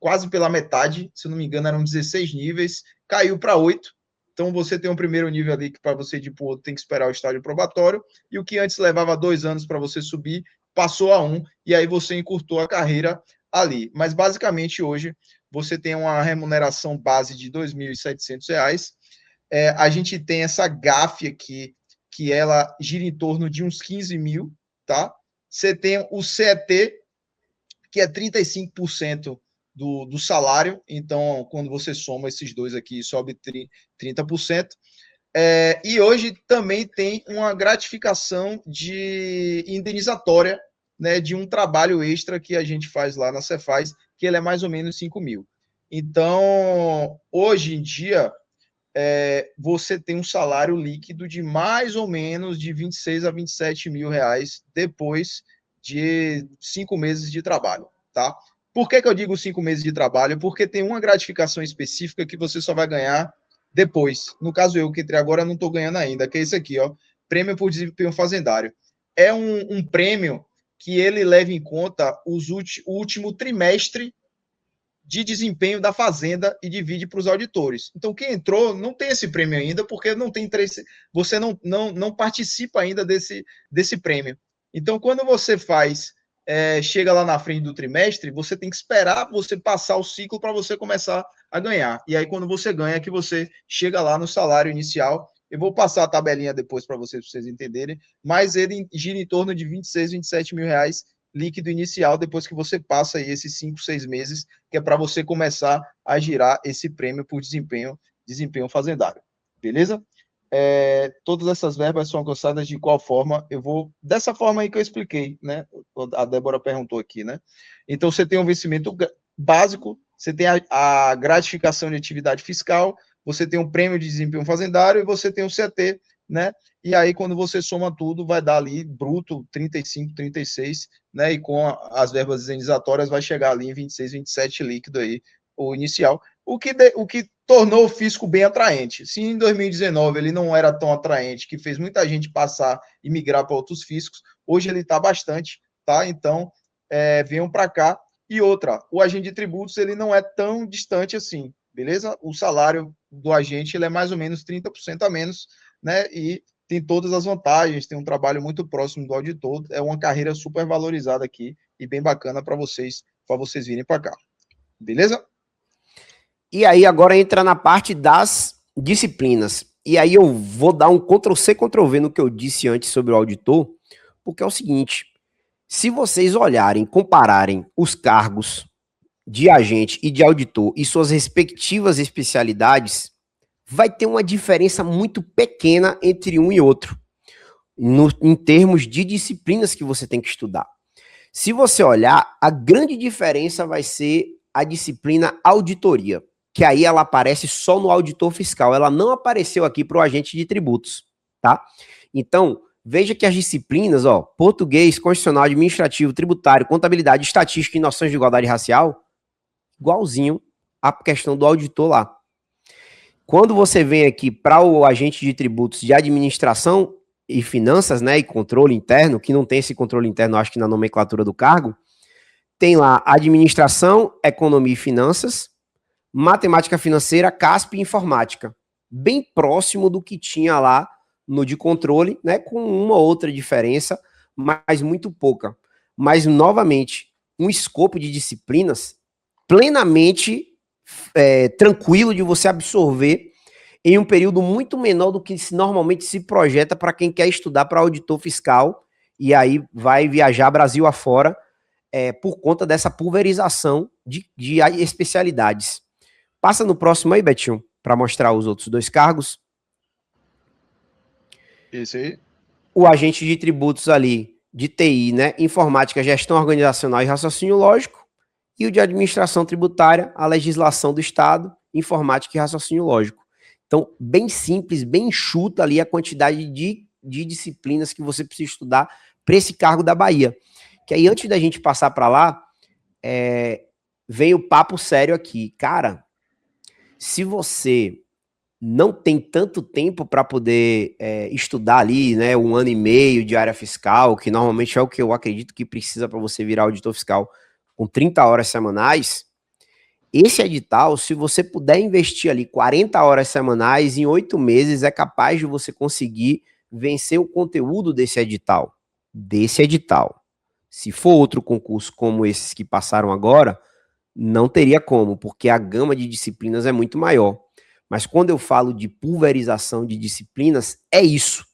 quase pela metade, se não me engano, eram 16 níveis, caiu para 8. Então, você tem um primeiro nível ali que para você ir para o outro tem que esperar o estágio probatório, e o que antes levava 2 anos para você subir, passou a 1, e aí você encurtou a carreira ali. Mas, basicamente, hoje, você tem uma remuneração base de R$ 2.700. A gente tem essa GAF aqui, que ela gira em torno de uns 15 mil, tá? Você tem o CET, que é 35% do salário, então, quando você soma esses dois aqui, sobe 30%. E hoje também tem uma gratificação de indenizatória, né, de um trabalho extra que a gente faz lá na Cefaz, que ele é mais ou menos 5 mil. Então, hoje em dia, você tem um salário líquido de mais ou menos de 26 a 27 mil reais depois de 5 meses de trabalho, tá? Por que eu digo 5 meses de trabalho? Porque tem uma gratificação específica que você só vai ganhar depois. No caso, eu que entrei agora, não estou ganhando ainda, que é esse aqui, ó, prêmio por desempenho fazendário. É um prêmio que ele leva em conta o último trimestre de desempenho da fazenda e divide para os auditores. Então, quem entrou não tem esse prêmio ainda, porque não tem interesse, você não participa ainda desse prêmio. Então, quando você chega lá na frente do trimestre, você tem que esperar você passar o ciclo para você começar a ganhar. E aí, quando você ganha, que você chega lá no salário inicial. Eu vou passar a tabelinha depois para vocês entenderem, mas ele gira em torno de 26, 27 mil reais líquido inicial, depois que você passa aí esses 5, 6 meses, que é para você começar a girar esse prêmio por desempenho fazendário. Beleza? Todas essas verbas são alcançadas de qual forma? Eu vou dessa forma aí que eu expliquei, né? A Débora perguntou aqui, né? Então, você tem um vencimento básico, você tem a gratificação de atividade fiscal, você tem um prêmio de desempenho fazendário e você tem o CT, né? E aí, quando você soma tudo, vai dar ali bruto 35, 36, né? E com as verbas indenizatórias vai chegar ali em 26, 27 líquido aí, o inicial. O que tornou o fisco bem atraente. Se em 2019 ele não era tão atraente, que fez muita gente passar e migrar para outros fiscos, hoje ele está bastante, tá? Então, venham para cá. E outra, o agente de tributos ele não é tão distante assim, beleza? O salário do agente ele é mais ou menos 30% a menos, né? E tem todas as vantagens, tem um trabalho muito próximo do auditor, é uma carreira super valorizada aqui e bem bacana para vocês virem para cá. Beleza? E aí agora entra na parte das disciplinas. E aí eu vou dar um Ctrl+C, Ctrl+V no que eu disse antes sobre o auditor, porque é o seguinte, se vocês olharem, compararem os cargos de agente e de auditor e suas respectivas especialidades, vai ter uma diferença muito pequena entre um e outro, em termos de disciplinas que você tem que estudar. Se você olhar, a grande diferença vai ser a disciplina auditoria. que aí ela aparece só no auditor fiscal. Ela não apareceu aqui para o agente de tributos, tá? Então, veja que as disciplinas, ó, português, constitucional, administrativo, tributário, contabilidade, estatística e noções de igualdade racial, igualzinho a questão do auditor lá. Quando você vem aqui para o agente de tributos de administração e finanças, né, e controle interno, que não tem esse controle interno, acho que na nomenclatura do cargo, tem lá administração, economia e finanças, matemática financeira, CASP e informática. Bem próximo do que tinha lá no de controle, né, com uma outra diferença, mas muito pouca. Mas, novamente, um escopo de disciplinas plenamente tranquilo de você absorver em um período muito menor do que normalmente se projeta para quem quer estudar para auditor fiscal e aí vai viajar Brasil afora por conta dessa pulverização de especialidades. Passa no próximo aí, Betinho, para mostrar os outros dois cargos. Isso aí. O agente de tributos ali, de TI, né? Informática, gestão organizacional e raciocínio lógico. E o de administração tributária, a legislação do Estado, informática e raciocínio lógico. Então, bem simples, bem enxuta ali a quantidade de disciplinas que você precisa estudar para esse cargo da Bahia. Que aí, antes da gente passar para lá, vem o papo sério aqui. Cara, se você não tem tanto tempo para poder estudar ali, né, 1 ano e meio de área fiscal, que normalmente é o que eu acredito que precisa para você virar auditor fiscal com 30 horas semanais, esse edital, se você puder investir ali 40 horas semanais em 8 meses, é capaz de você conseguir vencer o conteúdo desse edital. Se for outro concurso como esses que passaram agora, não teria como, porque a gama de disciplinas é muito maior. Mas quando eu falo de pulverização de disciplinas, é isso.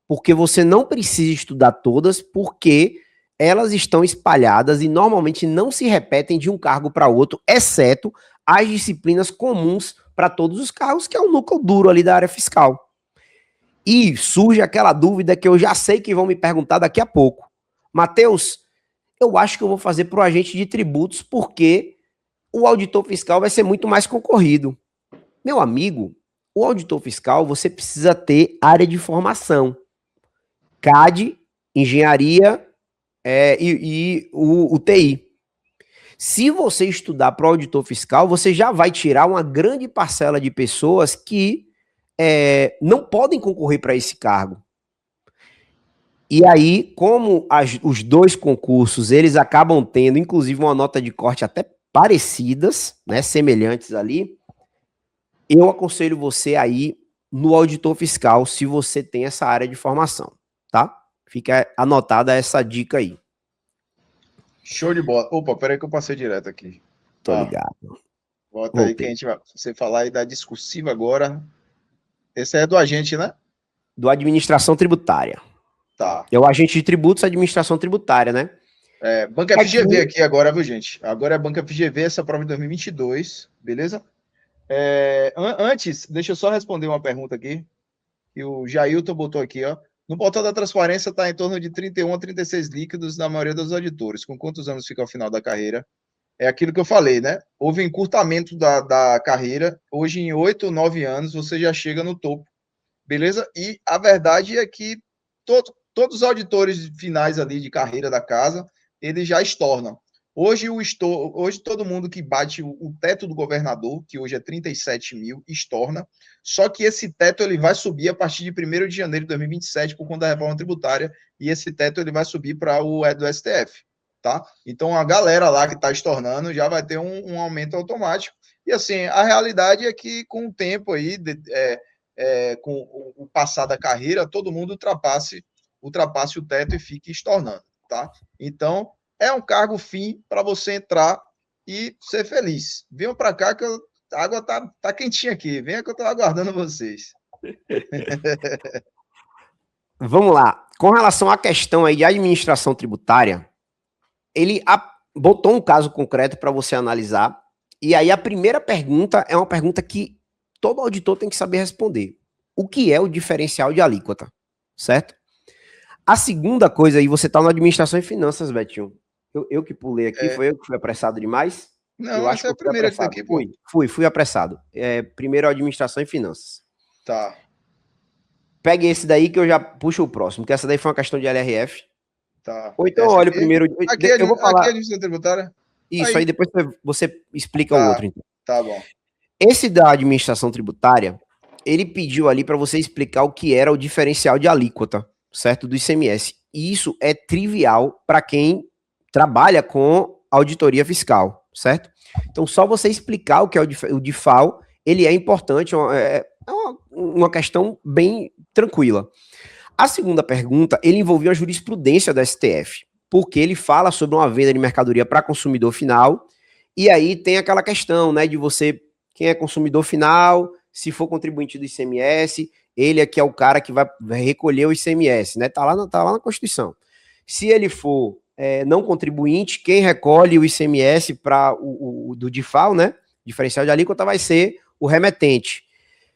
Porque você não precisa estudar todas, porque elas estão espalhadas e normalmente não se repetem de um cargo para outro, exceto as disciplinas comuns para todos os cargos, que é o núcleo duro ali da área fiscal. E surge aquela dúvida que eu já sei que vão me perguntar daqui a pouco. Matheus, eu acho que eu vou fazer para o agente de tributos, porque o auditor fiscal vai ser muito mais concorrido. Meu amigo, o auditor fiscal, você precisa ter área de formação. CAD, engenharia e o TI. Se você estudar para o auditor fiscal, você já vai tirar uma grande parcela de pessoas que não podem concorrer para esse cargo. E aí, como os dois concursos, eles acabam tendo, inclusive, uma nota de corte até parecidas, né, semelhantes ali, eu aconselho você aí no auditor fiscal, se você tem essa área de formação, tá? Fica anotada essa dica aí. Show de bola. Opa, peraí que eu passei direto aqui. Tô ligado. Volta aí que a gente vai você falar aí da discursiva agora. Esse é do agente, né? Do administração tributária. Tá. É o agente de tributos, administração tributária, né? Banca FGV aqui agora, viu, gente? Agora é Banca FGV, essa prova de 2022, beleza? Antes, deixa eu só responder uma pergunta aqui, que o Jailton botou aqui, ó. No portal da transparência está em torno de 31 a 36 líquidos na maioria dos auditores. Com quantos anos fica ao final da carreira? É aquilo que eu falei, né? Houve encurtamento da carreira. Hoje, em 8 ou 9 anos, você já chega no topo, beleza? E a verdade é que todos os auditores finais ali de carreira da casa, eles já estornam. Hoje todo mundo que bate o teto do governador, que hoje é 37 mil, estorna. Só que esse teto ele vai subir a partir de 1º de janeiro de 2027 por conta da reforma tributária, e esse teto ele vai subir para o do STF, tá? Então a galera lá que está estornando já vai ter um aumento automático. E assim, a realidade é que com o tempo aí, com o passar da carreira, todo mundo ultrapasse o teto e fique estornando, tá? Então, é um cargo fim para você entrar e ser feliz. Venham para cá que a água tá quentinha aqui. Venha que eu estou aguardando vocês. Vamos lá. Com relação à questão aí de administração tributária, ele botou um caso concreto para você analisar. E aí a primeira pergunta é uma pergunta que todo auditor tem que saber responder. O que é o diferencial de alíquota? Certo? A segunda coisa aí, você está na administração e finanças, Betinho. Eu que pulei aqui, foi eu que fui apressado demais? Não, essa é a primeira que tá aqui, pô. Fui apressado. Primeiro, administração e finanças. Tá. Pegue esse daí que eu já puxo o próximo, que essa daí foi uma questão de LRF. Tá. Ou então, olha o primeiro. Eu vou falar. Aqui é a administração tributária? Isso, aí depois você explica o outro. Então. Tá bom. Esse da administração tributária, ele pediu ali para você explicar o que era o diferencial de alíquota, certo? Do ICMS. E isso é trivial para quem trabalha com auditoria fiscal, certo? Então, só você explicar o que é o DIFAL, ele é importante, é uma questão bem tranquila. A segunda pergunta, ele envolvia a jurisprudência do STF, porque ele fala sobre uma venda de mercadoria para consumidor final, e aí tem aquela questão, né, de você, quem é consumidor final, se for contribuinte do ICMS, ele aqui é o cara que vai recolher o ICMS, né, tá lá na Constituição. Se ele for não contribuinte, quem recolhe o ICMS para do DIFAL, né, diferencial de alíquota, vai ser o remetente.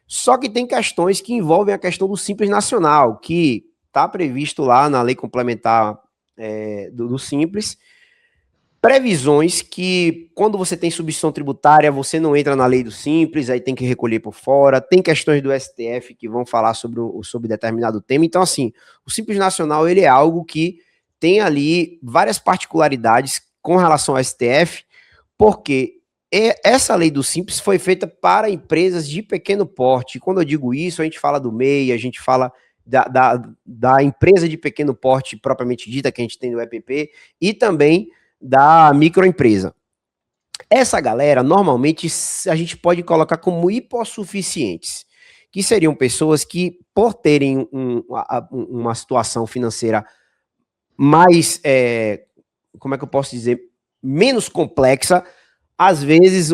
Só que tem questões que envolvem a questão do Simples Nacional, que está previsto lá na lei complementar do Simples, previsões que quando você tem substituição tributária, você não entra na lei do Simples, aí tem que recolher por fora, tem questões do STF que vão falar sobre determinado tema. Então, assim, o Simples Nacional, ele é algo que tem ali várias particularidades com relação ao STF, porque essa lei do Simples foi feita para empresas de pequeno porte. Quando eu digo isso, a gente fala do MEI, a gente fala da empresa de pequeno porte propriamente dita, que a gente tem no EPP, e também da microempresa. Essa galera, normalmente, a gente pode colocar como hipossuficientes, que seriam pessoas que, por terem uma situação financeira mais, como é que eu posso dizer, menos complexa, às vezes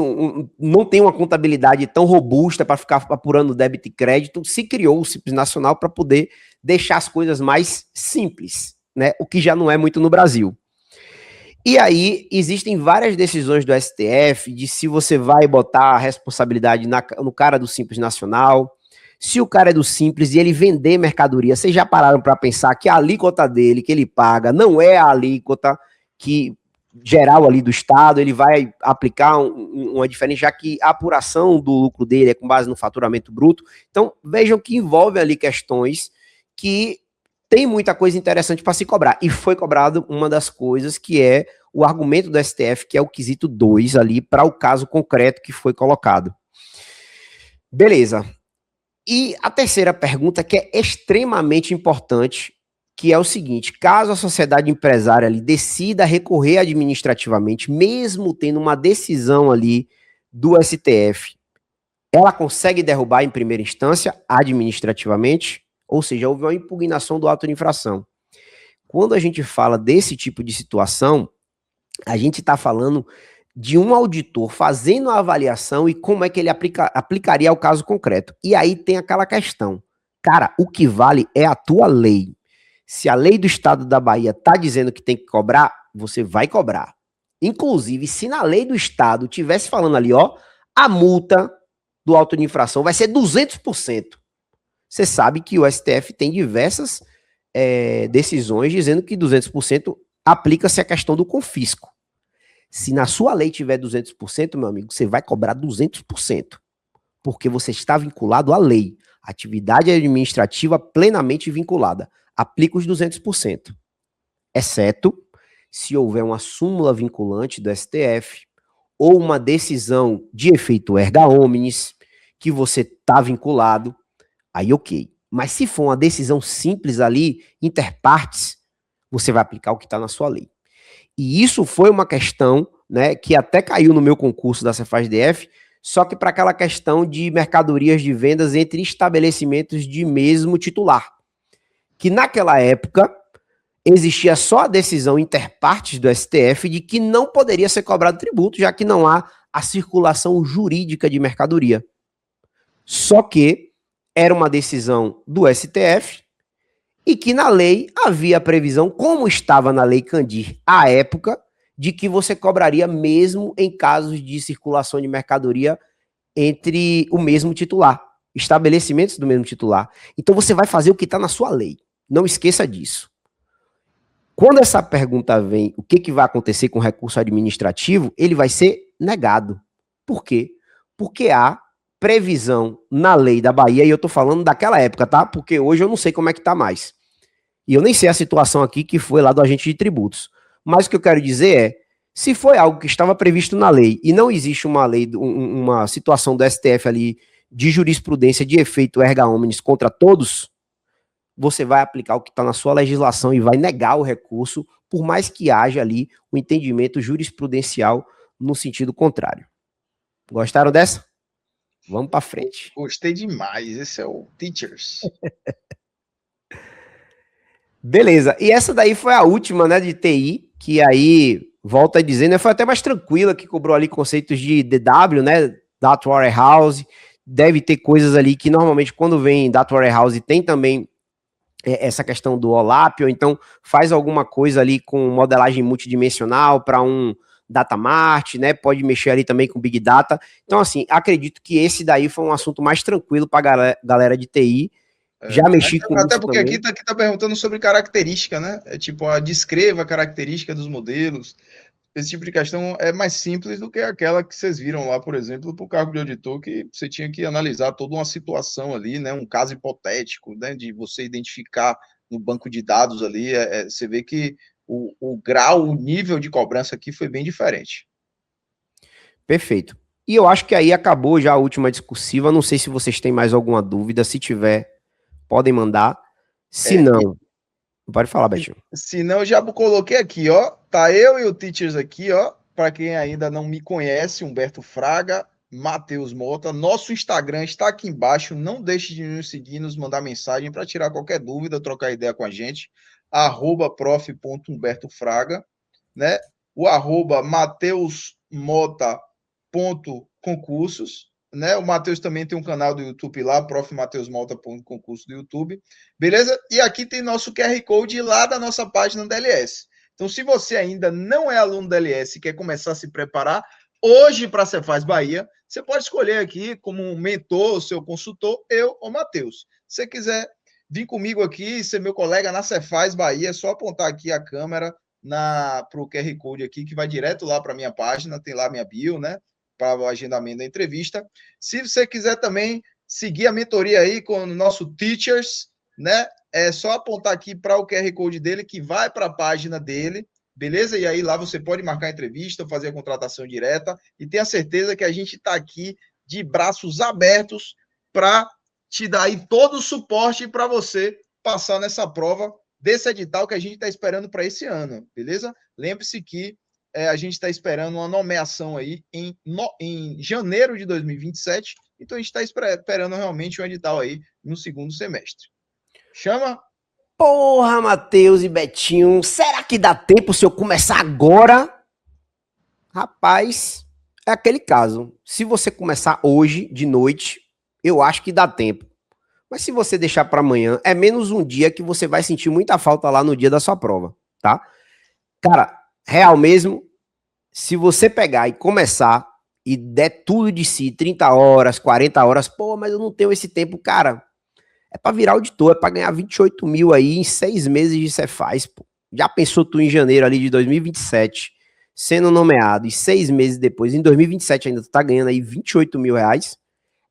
não tem uma contabilidade tão robusta para ficar apurando débito e crédito, se criou o Simples Nacional para poder deixar as coisas mais simples, né? O que já não é muito no Brasil. E aí existem várias decisões do STF de se você vai botar a responsabilidade no cara do Simples Nacional, se o cara é do Simples e ele vender mercadoria. Vocês já pararam para pensar que a alíquota dele, que ele paga, não é a alíquota que geral ali do Estado, ele vai aplicar uma diferença, já que a apuração do lucro dele é com base no faturamento bruto. Então, vejam que envolve ali questões que tem muita coisa interessante para se cobrar. E foi cobrado uma das coisas que é o argumento do STF, que é o quesito 2 ali, para o caso concreto que foi colocado. Beleza. E a terceira pergunta, que é extremamente importante, que é o seguinte: caso a sociedade empresária ali decida recorrer administrativamente, mesmo tendo uma decisão ali do STF, ela consegue derrubar em primeira instância administrativamente? Ou seja, houve uma impugnação do auto de infração. Quando a gente fala desse tipo de situação, a gente está falando de um auditor fazendo a avaliação e como é que ele aplicaria ao caso concreto. E aí tem aquela questão. Cara, o que vale é a tua lei. Se a lei do Estado da Bahia está dizendo que tem que cobrar, você vai cobrar. Inclusive, se na lei do Estado tivesse falando ali, ó, a multa do auto de infração vai ser 200%. Você sabe que o STF tem diversas decisões dizendo que 200% aplica-se a questão do confisco. Se na sua lei tiver 200%, meu amigo, você vai cobrar 200%, porque você está vinculado à lei. Atividade administrativa plenamente vinculada. Aplica os 200%. Exceto se houver uma súmula vinculante do STF ou uma decisão de efeito erga omnes que você está vinculado, aí ok. Mas se for uma decisão simples ali, inter partes, você vai aplicar o que está na sua lei. E isso foi uma questão, né, que até caiu no meu concurso da Cefaz-DF, só que para aquela questão de mercadorias de vendas entre estabelecimentos de mesmo titular. Que naquela época existia só a decisão interpartes do STF de que não poderia ser cobrado tributo, já que não há a circulação jurídica de mercadoria. Só que era uma decisão do STF e que na lei havia a previsão, como estava na Lei Candir à época, de que você cobraria mesmo em casos de circulação de mercadoria entre o mesmo titular, estabelecimentos do mesmo titular. Então você vai fazer o que está na sua lei. Não esqueça disso. Quando essa pergunta vem, o que vai acontecer com o recurso administrativo, ele vai ser negado. Por quê? Porque há previsão na lei da Bahia, e eu estou falando daquela época, tá? Porque hoje eu não sei como é que está mais. E eu nem sei a situação aqui que foi lá do agente de tributos. Mas o que eu quero dizer é, se foi algo que estava previsto na lei e não existe uma lei, uma situação do STF ali de jurisprudência de efeito erga omnes contra todos, você vai aplicar o que está na sua legislação e vai negar o recurso, por mais que haja ali um entendimento jurisprudencial no sentido contrário. Gostaram dessa? Vamos para frente. Gostei demais. Esse é o Teachers. Beleza. E essa daí foi a última, né, de TI, que aí, volta a dizer, né, foi até mais tranquila, que cobrou ali conceitos de DW, né, Data Warehouse. Deve ter coisas ali que normalmente quando vem Data Warehouse tem também essa questão do OLAP, ou então faz alguma coisa ali com modelagem multidimensional para um data mart, né? Pode mexer ali também com Big Data. Então, assim, acredito que esse daí foi um assunto mais tranquilo para a galera de TI. Já mexi com até isso porque também. aqui tá perguntando sobre característica, né? É tipo, descreva a característica dos modelos. Esse tipo de questão é mais simples do que aquela que vocês viram lá, por exemplo, para o cargo de auditor, que você tinha que analisar toda uma situação ali, né? Um caso hipotético, né? De você identificar no banco de dados ali. Você vê que o grau, o nível de cobrança aqui foi bem diferente. Perfeito. E eu acho que aí acabou já a última discursiva. Não sei se vocês têm mais alguma dúvida. Se tiver, podem mandar. Se não, pode falar, Betinho. Se não, eu já coloquei aqui, ó. Tá eu e o Teachers aqui, ó. Para quem ainda não me conhece, Humberto Fraga, Matheus Mota. Nosso Instagram está aqui embaixo. Não deixe de nos seguir, nos mandar mensagem para tirar qualquer dúvida, trocar ideia com a gente. @prof.humbertofraga, né? O @mateusmota.concursos, né? O Matheus também tem um canal do YouTube lá, Prof. Matheus Mota concurso do YouTube, beleza? E aqui tem nosso QR Code lá da nossa página da LS. Então, se você ainda não é aluno da LS e quer começar a se preparar hoje para a Cefaz Bahia, você pode escolher aqui como um mentor, seu consultor, eu ou Matheus. Se você quiser vir comigo aqui, ser meu colega na Cefaz Bahia, é só apontar aqui a câmera para o QR Code aqui, que vai direto lá para a minha página, tem lá minha bio, né? Para o agendamento da entrevista. Se você quiser também seguir a mentoria aí com o nosso Teachers, né? É só apontar aqui para o QR Code dele, que vai para a página dele, beleza? E aí lá você pode marcar a entrevista, fazer a contratação direta e ter a certeza que a gente está aqui de braços abertos para te dar aí todo o suporte para você passar nessa prova desse edital que a gente está esperando para esse ano, beleza? Lembre-se que a gente está esperando uma nomeação aí em janeiro de 2027, então a gente está esperando realmente um edital aí no segundo semestre. Chama? Porra, Matheus e Betinho, será que dá tempo se eu começar agora? Rapaz, é aquele caso. Se você começar hoje, de noite, eu acho que dá tempo. Mas se você deixar para amanhã, é menos um dia que você vai sentir muita falta lá no dia da sua prova, tá? Cara, real mesmo, se você pegar e começar e der tudo de si, 30 horas, 40 horas, pô, mas eu não tenho esse tempo, cara, é para virar auditor, é para ganhar 28 mil aí em 6 meses de Cefaz, pô. Já pensou tu em janeiro ali de 2027, sendo nomeado, e 6 meses depois, em 2027 ainda tu tá ganhando aí 28 mil reais?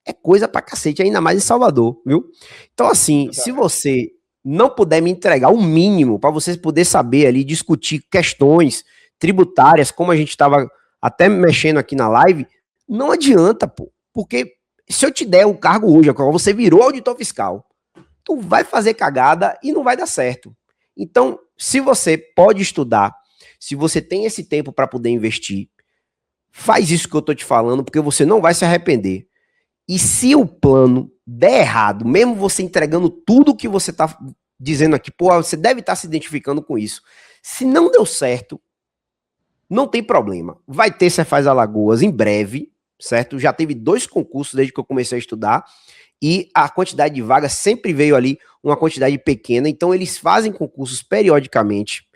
É coisa pra cacete, ainda mais em Salvador, viu? Então, assim, se você não puder me entregar o mínimo para vocês poder saber ali, discutir questões tributárias, como a gente estava até mexendo aqui na live, não adianta, pô. Porque se eu te der o cargo hoje, você virou auditor fiscal, tu vai fazer cagada e não vai dar certo. Então, se você pode estudar, se você tem esse tempo para poder investir, faz isso que eu tô te falando, porque você não vai se arrepender. E se o plano der errado, mesmo você entregando tudo que você tá dizendo aqui, pô, você deve estar se identificando com isso. Se não deu certo, não tem problema. Vai ter Cefaz Alagoas em breve, certo? Já teve 2 concursos desde que eu comecei a estudar e a quantidade de vagas sempre veio ali uma quantidade pequena, então eles fazem concursos periodicamente.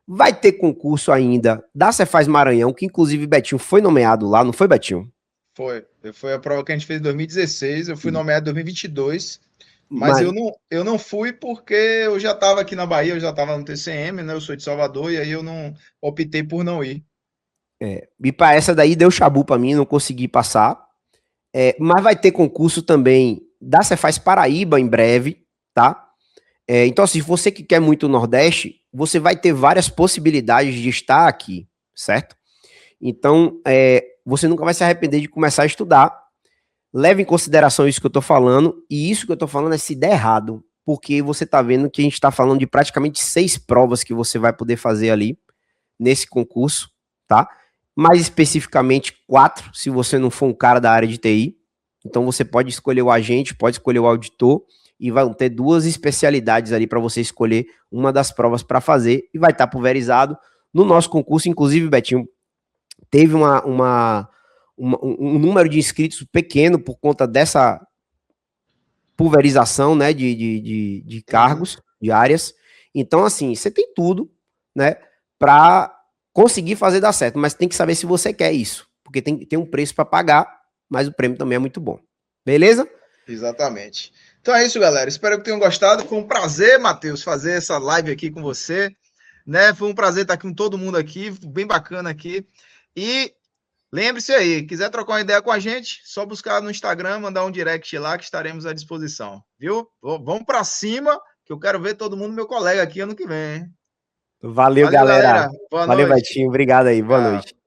Vai ter concurso ainda da Cefaz Maranhão, que inclusive Betinho foi nomeado lá, não foi, Betinho? Foi a prova que a gente fez em 2016, eu fui nomeado em 2022, Mas eu não fui porque eu já estava aqui na Bahia, eu já estava no TCM, né? Eu sou de Salvador, e aí eu não optei por não ir. E para essa daí deu chabu para mim, não consegui passar. Mas vai ter concurso também da Cefaz Paraíba em breve, tá? Então, assim, você que quer muito o Nordeste, você vai ter várias possibilidades de estar aqui, certo? Então, você nunca vai se arrepender de começar a estudar. Leve em consideração isso que eu tô falando, e isso que eu tô falando é se der errado, porque você tá vendo que a gente tá falando de praticamente 6 provas que você vai poder fazer ali nesse concurso, tá? Mais especificamente 4, se você não for um cara da área de TI. Então você pode escolher o agente, pode escolher o auditor, e vão ter 2 especialidades ali para você escolher uma das provas para fazer, e vai estar pulverizado no nosso concurso. Inclusive, Betinho, teve um número de inscritos pequeno por conta dessa pulverização, né, de cargos, de áreas. Então, assim, você tem tudo, né, para conseguir fazer dar certo, mas tem que saber se você quer isso, porque tem um preço para pagar, mas o prêmio também é muito bom. Beleza? Exatamente. Então é isso, galera. Espero que tenham gostado. Foi um prazer, Matheus, fazer essa live aqui com você, né? Foi um prazer estar com todo mundo aqui, bem bacana aqui. E lembre-se aí, quiser trocar uma ideia com a gente, só buscar no Instagram, mandar um direct lá que estaremos à disposição, viu? Vamos para cima, que eu quero ver todo mundo, meu colega aqui ano que vem, hein? Valeu, galera. Boa Valeu, noite. Betinho. Obrigado aí. Boa noite.